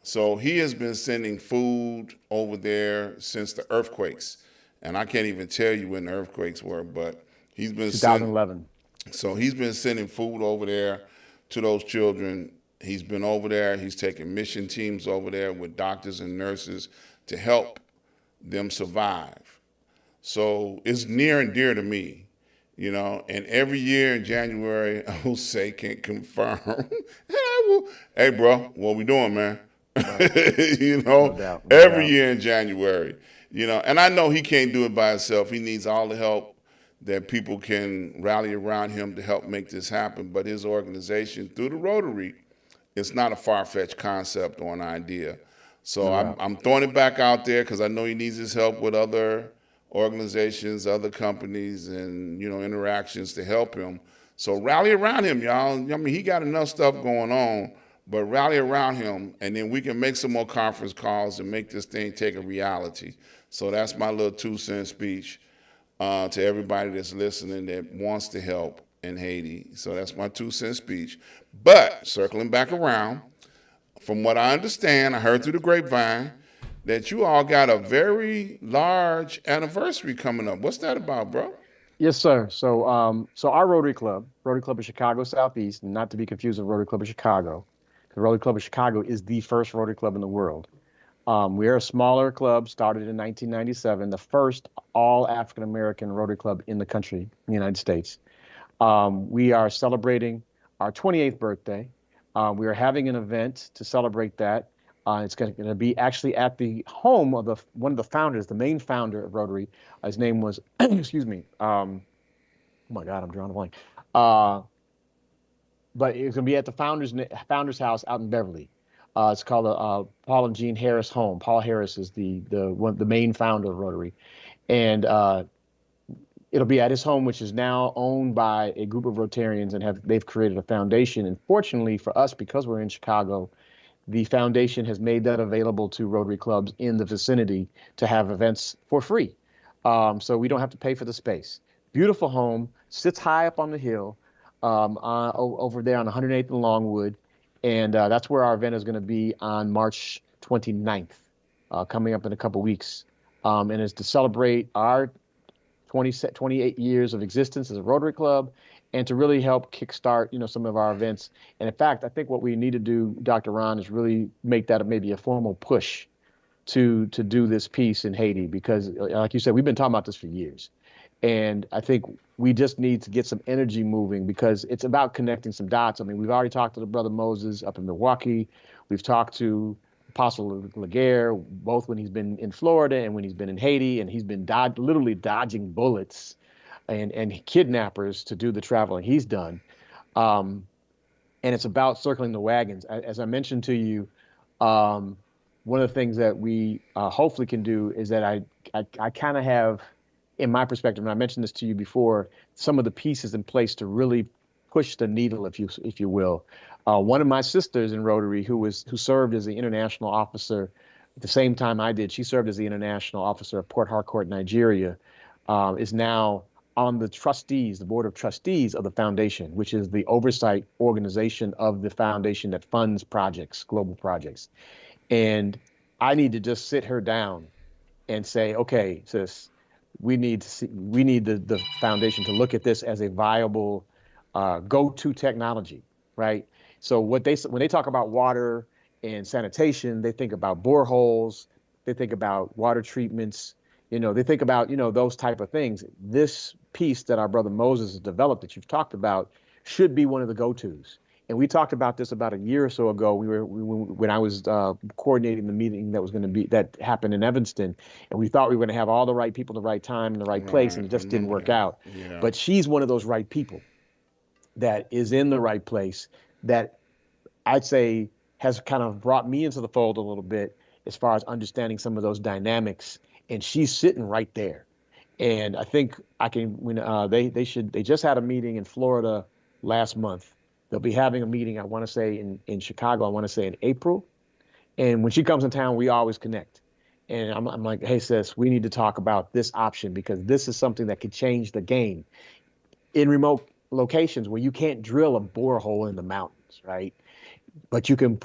So he has been sending food over there since the earthquakes. And I can't even tell you when the earthquakes were, but he's been sending. 2011. So he's been sending food over there to those children. He's been over there. He's taking mission teams over there with doctors and nurses to help them survive. So it's near and dear to me. And every year in January, Osei can confirm. Hey, bro, what we doing, man? Right. you No know, doubt. No every doubt. year in January. And I know he can't do it by himself. He needs all the help that people can rally around him to help make this happen. But his organization, through the Rotary, it's not a far-fetched concept or an idea. So No I'm, doubt. I'm throwing it back out there because I know he needs his help with other organizations, other companies, and interactions to help him. So rally around him, y'all. I mean, he got enough stuff going on, but rally around him, and then we can make some more conference calls and make this thing take a reality. So that's my little 2 cent speech to everybody that's listening that wants to help in Haiti. So that's my 2 cent speech. But circling back around, from what I understand, I heard through the grapevine that you all got a very large anniversary coming up. What's that about, bro? Yes, sir. So our Rotary Club of Chicago Southeast, not to be confused with Rotary Club of Chicago, because Rotary Club of Chicago is the first Rotary Club in the world. We are a smaller club, started in 1997, the first all African American Rotary Club in the country, in the United States. We are celebrating our 28th birthday. We are having an event to celebrate that It's going to be actually at the home of one of the founders, the main founder of Rotary. His name was, excuse me. Oh my God, I'm drawing a blank. Uh, but it's going to be at the founder's house out in Beverly. It's called the Paul and Jean Harris home. Paul Harris is the main founder of Rotary, and it'll be at his home, which is now owned by a group of Rotarians, and they've created a foundation. And fortunately for us, because we're in Chicago, the foundation has made that available to Rotary clubs in the vicinity to have events for free. So we don't have to pay for the space. Beautiful home, sits high up on the hill, over there on 108th and Longwood. And that's where our event is going to be on March 29th, coming up in a couple weeks. And it's to celebrate our 28 years of existence as a Rotary Club, and to really help kickstart, some of our events. And in fact, I think what we need to do, Dr. Ron, is really make that maybe a formal push to do this piece in Haiti, because like you said, we've been talking about this for years. And I think we just need to get some energy moving, because it's about connecting some dots. I mean, we've already talked to the Brother Moses up in Milwaukee. We've talked to Apostle Laguerre, both when he's been in Florida and when he's been in Haiti, and he's been literally dodging bullets and kidnappers to do the traveling he's done. And it's about circling the wagons. As I mentioned to you, one of the things that we hopefully can do is that I kind of have, in my perspective, and I mentioned this to you before, some of the pieces in place to really push the needle, if you will. One of my sisters in Rotary, who served as the international officer at the same time I did, she served as the international officer of Port Harcourt, Nigeria, is now on the board of trustees of the foundation, which is the oversight organization of the foundation that funds projects, global projects. And I need to just sit her down and say, okay, sis, we need the foundation to look at this as a viable go-to technology, right? So when they talk about water and sanitation, they think about boreholes, they think about water treatments, they think about, those type of things. This piece that our brother Moses has developed that you've talked about should be one of the go-tos. And we talked about this about a year or so ago. When I was coordinating the meeting that happened in Evanston, and we thought we were going to have all the right people at the right time in the right place, and it just didn't work out. Yeah. But she's one of those right people that is in the right place, that I'd say has kind of brought me into the fold a little bit as far as understanding some of those dynamics. And she's sitting right there. And I think I can, when they just had a meeting in Florida last month. They'll be having a meeting, I want to say in Chicago, I want to say in April. And when she comes in town, we always connect. And I'm like, hey, sis, we need to talk about this option, because this is something that could change the game in remote locations where you can't drill a borehole in the mountains, right? But you can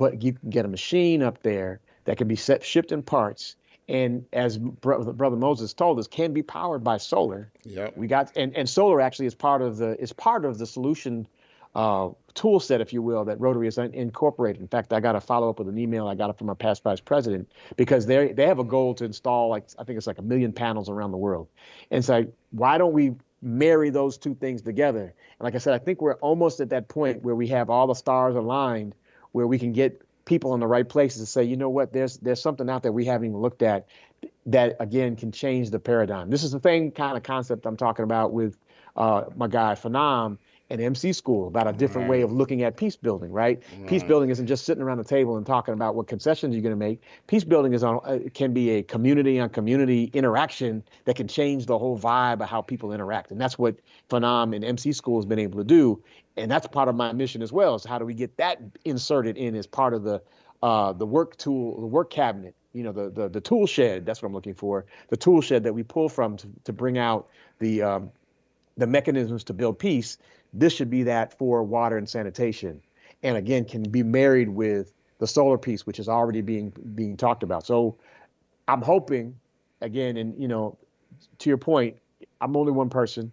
get a machine up there that can be shipped in parts. And as Brother Moses told us, can be powered by solar. Yep. We got and solar actually is part of the solution tool set, if you will, that Rotary has incorporated. In fact, I got to follow up with an email I got from our past vice president, because they have a goal to install I think it's like 1 million panels around the world. And so why don't we marry those two things together? And like I said, I think we're almost at that point where we have all the stars aligned, where we can get people in the right places to say, you know what, there's something out there we haven't even looked at that, again, can change the paradigm. This is the same kind of concept I'm talking about with my guy Fanam and MC School, about a different way of looking at peace building, right? Peace building isn't just sitting around the table and talking about what concessions you're going to make. Peace building can be a community on community interaction that can change the whole vibe of how people interact. And that's what Fanam and MC School has been able to do. And that's part of my mission as well, is how do we get that inserted in as part of the work tool, the work cabinet, the tool shed. That's what I'm looking for. The tool shed that we pull from to bring out the mechanisms to build peace. This should be that for water and sanitation, and again can be married with the solar piece, which is already being talked about. So I'm hoping, again, and to your point, I'm only one person.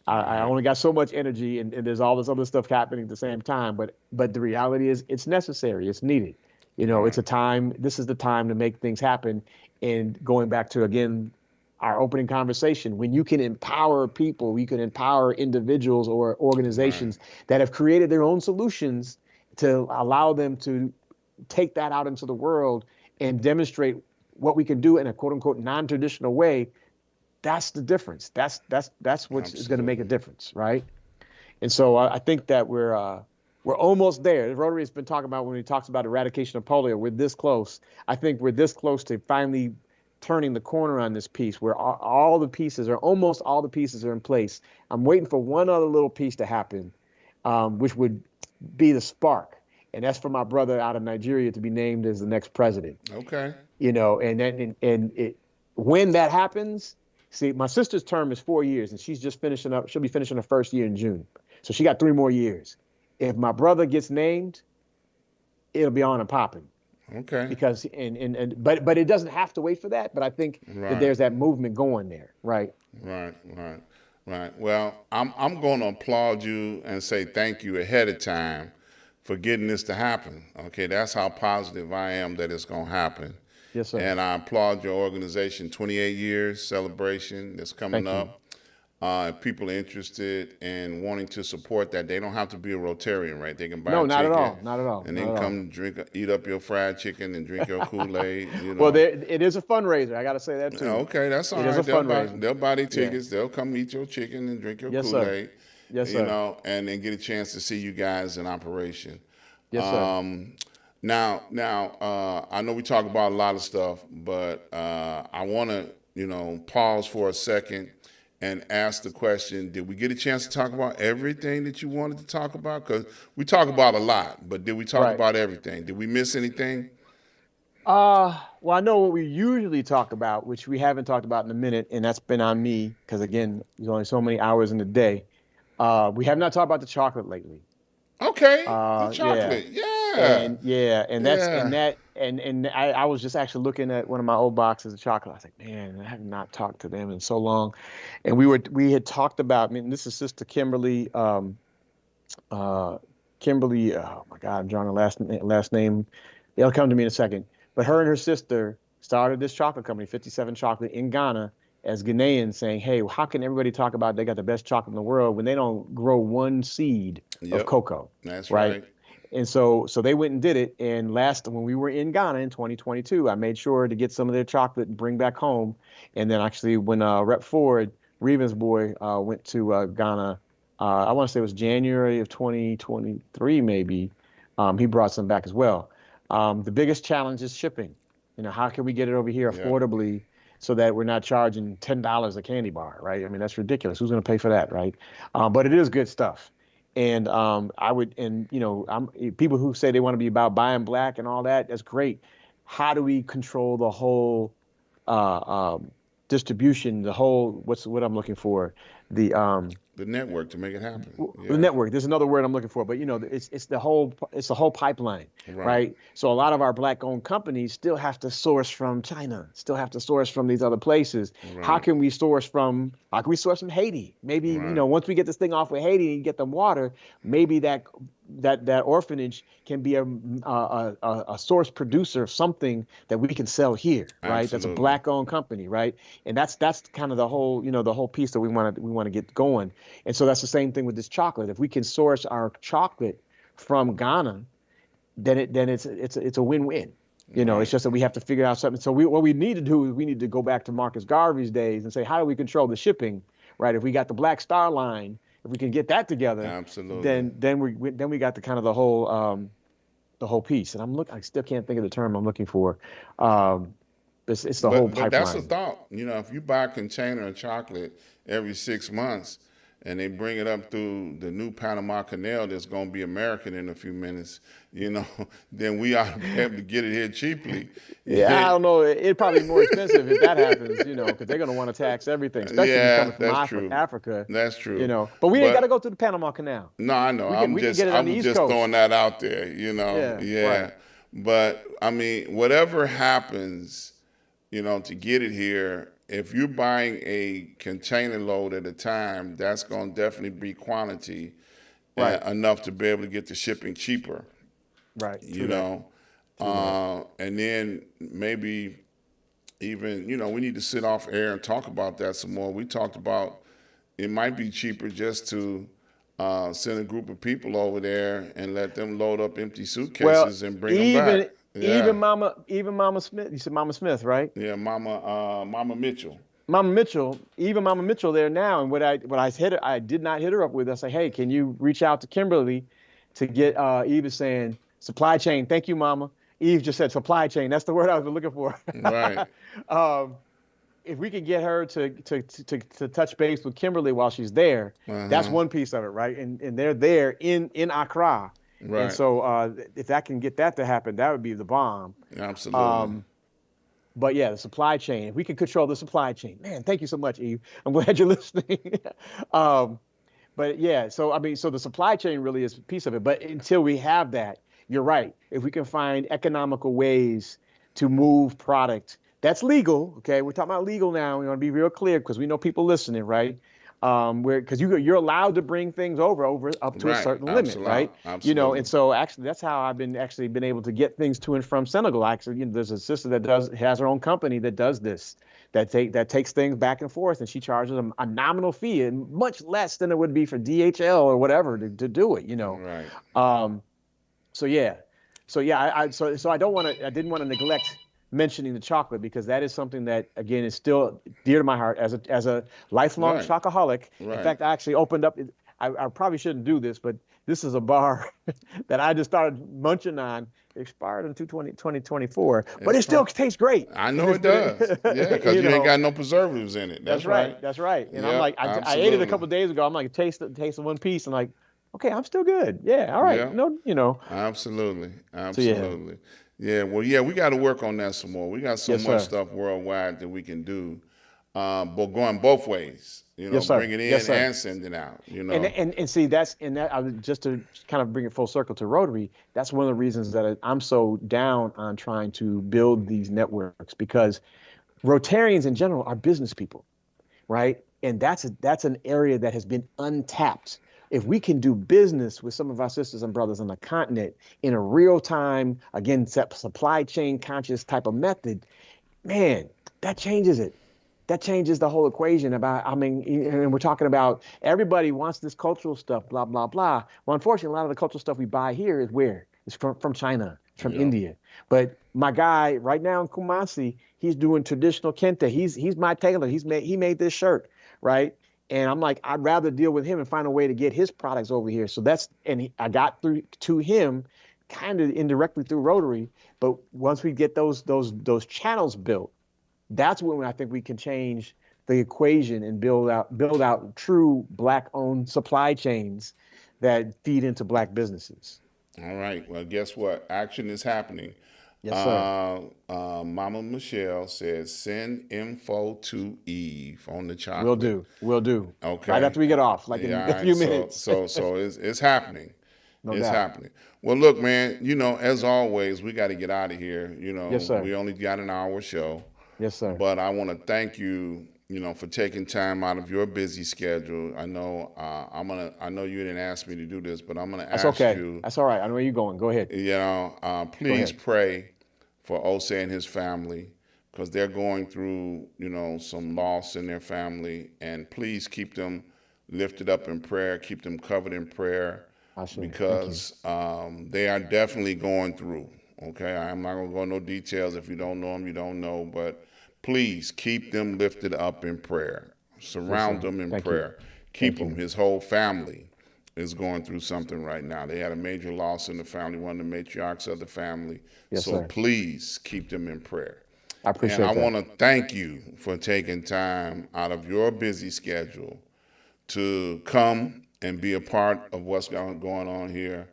I only got so much energy, and there's all this other stuff happening at the same time. But the reality is, it's necessary. It's needed. It's a time. This is the time to make things happen. And going back to, again, our opening conversation, when you can empower people, you can empower individuals or organizations that have created their own solutions to allow them to take that out into the world and demonstrate what we can do in a quote unquote non-traditional way, that's the difference. That's what's is going to make a Absolutely. difference, right? And so I think that we're almost there. The Rotary has been talking about when he talks about eradication of polio. We're this close. I think we're this close to finally turning the corner on this piece, where all the pieces are almost all the pieces are in place. I'm waiting for one other little piece to happen, which would be the spark, and that's for my brother out of Nigeria to be named as the next president. Okay. And then when that happens, see, my sister's term is 4 years, and she's just finishing up. She'll be finishing her first year in June, so she got 3 more years. If my brother gets named, it'll be on and popping Okay. because but it doesn't have to wait for that. But I think that Right. there's that movement going there, right? Right. Right. Right. Well, I'm going to applaud you and say thank you ahead of time for getting this to happen. Okay, that's how positive I am that it's going to happen. Yes, sir. And I applaud your organization, 28 years celebration that's coming Thank you. up. If people are interested in wanting to support that, they don't have to be a Rotarian, right? They can buy No, a not at ticket all. Not at all. and Not then at all. come drink, eat up your fried chicken and drink your Kool-Aid, you Well, know. it is a fundraiser. I got to say that too. Okay, that's all It is a right. fundraiser. They'll buy their Yeah. tickets. They'll come eat your chicken and drink your Yes, sir. Kool-Aid, Yes, sir. and then get a chance to see you guys in operation. Yes, sir. Now, I know we talk about a lot of stuff, but I want to, pause for a second and ask the question: did we get a chance to talk about everything that you wanted to talk about? Because we talk about a lot, but did we talk Right. about everything? Did we miss anything? Well, I know what we usually talk about, which we haven't talked about in a minute, and that's been on me because again, there's only so many hours in the day. We have not talked about the chocolate lately. Okay, the Yeah, chocolate. Yeah, and that's yeah. and I was just actually looking at one of my old boxes of chocolate. I was like, man, I have not talked to them in so long. And we had talked about. I mean, this is Sister Kimberly. Uh, Kimberly. Oh my God, I'm drawing a last name. It'll come to me in a second. But her and her sister started this chocolate company, 57 Chocolate, in Ghana, as Ghanaians, saying, "Hey, how can everybody talk about they got the best chocolate in the world when they don't grow one seed of Yep, cocoa?" that's Right? right. And so they went and did it. And when we were in Ghana in 2022, I made sure to get some of their chocolate and bring back home. And then actually, when Rep Ford, Reven's boy, went to Ghana, I want to say it was January of 2023, maybe. He brought some back as well. The biggest challenge is shipping. How can we get it over here Yep. affordably so that we're not charging $10 a candy bar, right? I mean, that's ridiculous. Who's going to pay for that, right? But it is good stuff. And people who say they want to be about buying black and all that, that's great. How do we control the whole distribution, the whole, what I'm looking for? The The network to make it happen. the Yeah, network. There's another word I'm looking for, but it's the whole pipeline, right, right? So a lot of our black-owned companies still have to source from China, still have to source from these other places. How right, can we source from? How can we source from Haiti? Maybe right. once we get this thing off with Haiti and get them water, maybe that orphanage can be a source producer of something that we can sell here, right? That's a Absolutely. black-owned company, right? And that's kind of the whole piece that we want to get going. And so that's the same thing with this chocolate. If we can source our chocolate from Ghana, then it's a win-win. It's Right. just that we have to figure out something. So what we need to do is we need to go back to Marcus Garvey's days and say, how do we control the shipping, right? If we got the Black Star Line, if we can get that together, Absolutely. then we got the whole piece. And I still can't think of the term I'm looking for. It's the whole But that's a pipeline. thought. If you buy a container of chocolate every 6 months and they bring it up through the new Panama Canal that's going to be American in a few minutes, then we ought to be able to get it here cheaply. Yeah, I don't know. It'd probably be more expensive if that happens, because they're going to want to tax everything, especially if it's Yeah, coming from that's true. Africa, That's true. But we ain't got to But go through the Panama Canal. no, I know. We can get it I on the was East just throwing Coast. that out there. Yeah, Yeah. right. But I mean, whatever happens, to get it here, if you're buying a container load at a time, that's going to definitely be quantity Right. enough to be able to get the shipping cheaper. Right. You True that. know, True that. and then maybe even we need to sit off air and talk about that some more. We talked about it might be cheaper just to send a group of people over there and let them load up empty Well, suitcases and bring them back. even Yeah, even Mama Smith. You said Mama Smith, right? yeah, Mama Mitchell. Mama Mitchell, even Mama Mitchell there now. And I did not hit her up with. I say, hey, can you reach out to Kimberly to get Eve is saying supply chain. Thank you, Mama. Eve just said supply chain. That's the word I was looking for. Right. um, if we can get her to touch base with Kimberly while she's there, that's Uh-huh. one piece of it, right? And they're there in Accra, and Right. so if that can get that to happen, that would be the bomb. Absolutely. Um, but yeah, the supply chain. If we can control the supply chain, man, thank you so much, Eve. I'm glad you're listening. um, but yeah, so I mean, so the supply chain really is a piece of it. But until we have that, you're right. If we can find economical ways to move product that's legal, okay, we're talking about legal now. We want to be real clear because we know people listening, right? Where because you're allowed to bring things over up to a Right. certain limit, Absolutely. right? Absolutely. And so actually that's how I've been able to get things to and from Senegal. Actually, there's a sister that has her own company that does this, that takes things back and forth, and she charges a nominal fee, and much less than it would be for DHL or whatever to do it. Right. Um, so yeah, so I didn't want to neglect mentioning the chocolate because that is something that again is still dear to my heart as a lifelong Right. chocoholic. In Right. fact, I actually opened up. I probably shouldn't do this, but this is a bar that I just started munching on. It expired in 2024, but It's it still fine. tastes great I because know it's it does. Yeah, been, because you ain't got no preservatives in it. That's That's right. right. That's right. And I'm Yep. like, I ate it a Absolutely. couple of days ago. I'm like, taste of one piece. And like, okay, I'm still good. Yeah. All right. Yeah. Absolutely. So yeah. Absolutely. Yeah. Well, yeah, we got to work on that some more. We got so Yes, much sir. stuff worldwide that we can do, but going both ways. Yes, sir. Bring it Yes, in sir. and send it out. And see I was just to kind of bring it full circle to Rotary. That's one of the reasons that I'm so down on trying to build these networks because Rotarians in general are business people, right? And that's an area that has been untapped. If we can do business with some of our sisters and brothers on the continent in a real time, again, supply chain conscious type of method, man, that changes it. That changes the whole equation about, I mean, and we're talking about everybody wants this cultural stuff, blah, blah, blah. Well, unfortunately, a lot of the cultural stuff we buy here is where? It's from China, it's from Yep. India. But my guy right now in Kumasi, he's doing traditional kente. He's my tailor. He made this shirt, right? And I'm like, I'd rather deal with him and find a way to get his products over here. So I got through to him kind of indirectly through Rotary. But once we get those channels built, that's when I think we can change the equation and build out true Black-owned supply chains that feed into Black businesses. All right. Well, guess what? Action is happening. Yes, sir. Mama Michelle says send info to Eve on the Will chocolate. do. Will do. Right Okay. after we get off, like in Yeah. a All right. few So minutes. so so it's happening. No It's doubt. happening. Well, look, man. As always, we got to get out of here. Yes, sir. We only got an hour show, Yes, sir. but I want to thank you. For taking time out of your busy schedule. I know I know you didn't ask me to do this, but I'm gonna That's ask okay. you. That's all right. I know where you're going. Go ahead. Go Please ahead. pray for Osei and his family because they're going through, some loss in their family. And please keep them lifted up in prayer, keep them covered in prayer I should. Thank you. because they are definitely going through. Okay, I'm not going to go into no details. If you don't know them, you don't know. But please keep them lifted up in prayer. Yes, Surround sir. them in Thank you. prayer. Keep Thank them. you. His whole family is going through something right now. They had a major loss in the family, one of the matriarchs of the family. Yes, So sir. please keep them in prayer. I And I appreciate that. want to thank you for taking time out of your busy schedule to come and be a part of what's going on here.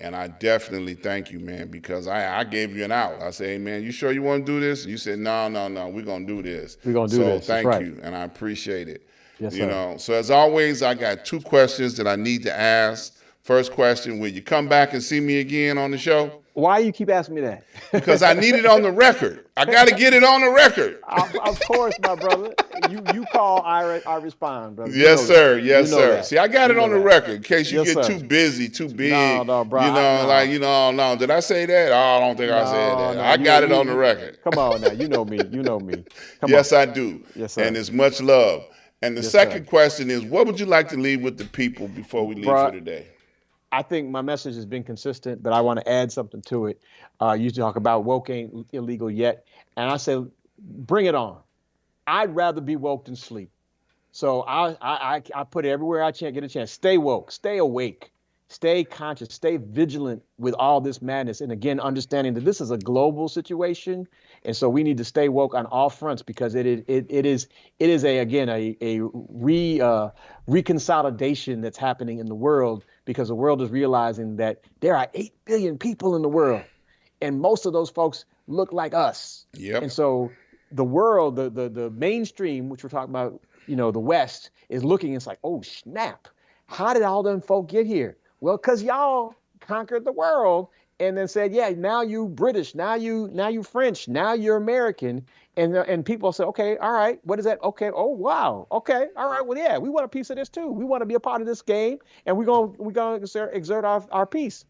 And I definitely thank you, man, because I gave you an out. I said, hey, man, you sure you want to do this? You said, no, we're going to do this. We're gonna do So this. That's thank right. you, and I appreciate it. Yes, sir. So as always, I got two questions that I need to ask. First question, will you come back and see me again on the show? Why you keep asking me that? Because I need it on the record. I got to get it on the record. Of course, my brother. You call, I respond, brother. You Yes, know sir. that. Yes, You know sir. that. See, I got You it on know the that. record in case you Yes, get sir. too busy, too big. No, bro. No. Did I say that? Oh, I don't think I said that. I got it on the record. Come on now. You know me. Come on. Yes, I do. Yes, sir. And it's much love. And the Yes, sir. second question is, what would you like to leave with the people before we leave for Bro, today? I think my message has been consistent, but I want to add something to it. You talk about woke ain't illegal yet, and I say, bring it on. I'd rather be woke than sleep. So I put it everywhere I can get a chance. Stay woke, stay awake, stay conscious, stay vigilant with all this madness. And again, understanding that this is a global situation, and so we need to stay woke on all fronts because it is a again a reconsolidation that's happening in the world because the world is realizing that there are 8 billion people in the world, and most of those folks look like us. And Yep. so the world, the mainstream, which we're talking about, the West is looking. It's like, oh snap! How did all them folk get here? Well, cause y'all conquered the world and then said, yeah, now you British, now you French, now you're American, and people say, okay, all right, what is that? Okay, oh wow, okay, all right, well yeah, we want a piece of this too. We want to be a part of this game, and we're gonna exert our piece.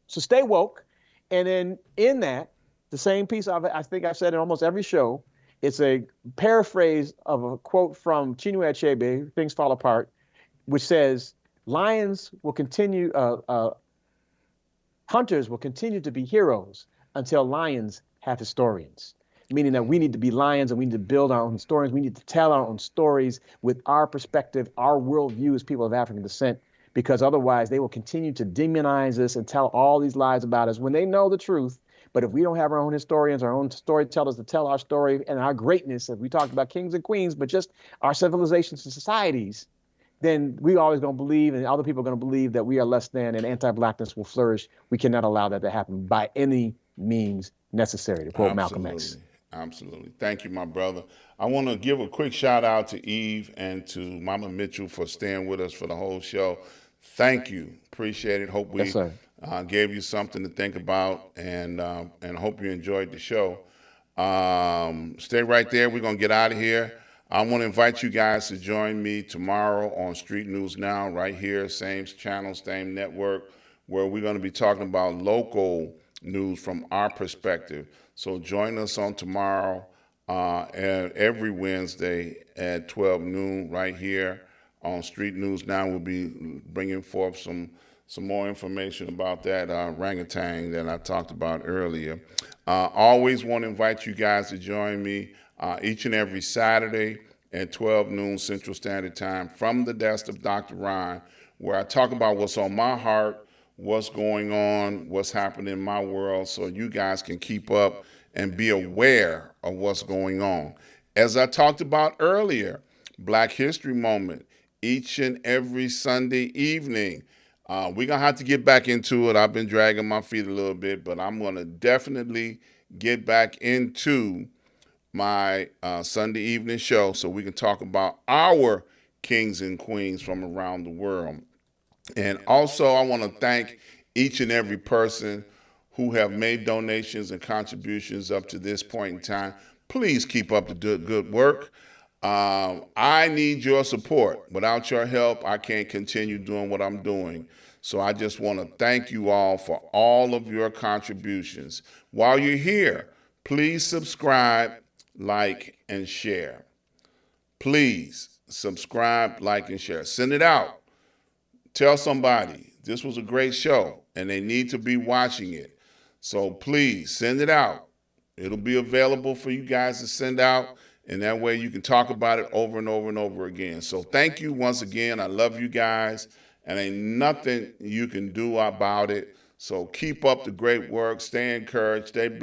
So stay woke. And then in that, the same piece I think I've said in almost every show, it's a paraphrase of a quote from Chinua Achebe, Things Fall Apart, which says, lions will continue, hunters will continue to be heroes until lions have historians. Meaning that we need to be lions and we need to build our own stories. We need to tell our own stories with our perspective, our worldview as people of African descent, because otherwise they will continue to demonize us and tell all these lies about us when they know the truth. But if we don't have our own historians, our own storytellers to tell our story and our greatness, as we talked about kings and queens, but just our civilizations and societies, then we always going to believe, and other people are going to believe that we are less than, and anti-blackness will flourish. We cannot allow that to happen by any means necessary, to quote Malcolm Absolutely. X. Absolutely. Thank you, my brother. I want to give a quick shout out to Eve and to Mama Mitchell for staying with us for the whole show. Thank you. Appreciate it. Hope Yes, we sir. gave you something to think about, and hope you enjoyed the show. Stay right there. We're going to get out of here. I want to invite you guys to join me tomorrow on Street News Now, right here, same channel, same network, where we're going to be talking about local news from our perspective. So join us on tomorrow and every Wednesday at 12 noon right here on Street News Now. We'll be bringing forth some more information about that orangutan that I talked about earlier. Always want to invite you guys to join me each and every Saturday at 12 noon Central Standard Time from the desk of Dr. Ron, where I talk about what's on my heart, what's going on, what's happening in my world, so you guys can keep up and be aware of what's going on. As I talked about earlier, Black History Moment, each and every Sunday evening. We're going to have to get back into it. I've been dragging my feet a little bit, but I'm going to definitely get back into my Sunday evening show so we can talk about our kings and queens from around the world. And also, I want to thank each and every person who have made donations and contributions up to this point in time. Please keep up the good work. I need your support. Without your help, I can't continue doing what I'm doing. So I just want to thank you all for all of your contributions. While you're here, please subscribe, like, and share. Please subscribe, like, and share. Send it out. Tell somebody this was a great show and they need to be watching it. So please send it out. It'll be available for you guys to send out, and that way you can talk about it over and over and over again. So thank you once again. I love you guys, and ain't nothing you can do about it. So keep up the great work. Stay encouraged. Stay blessed.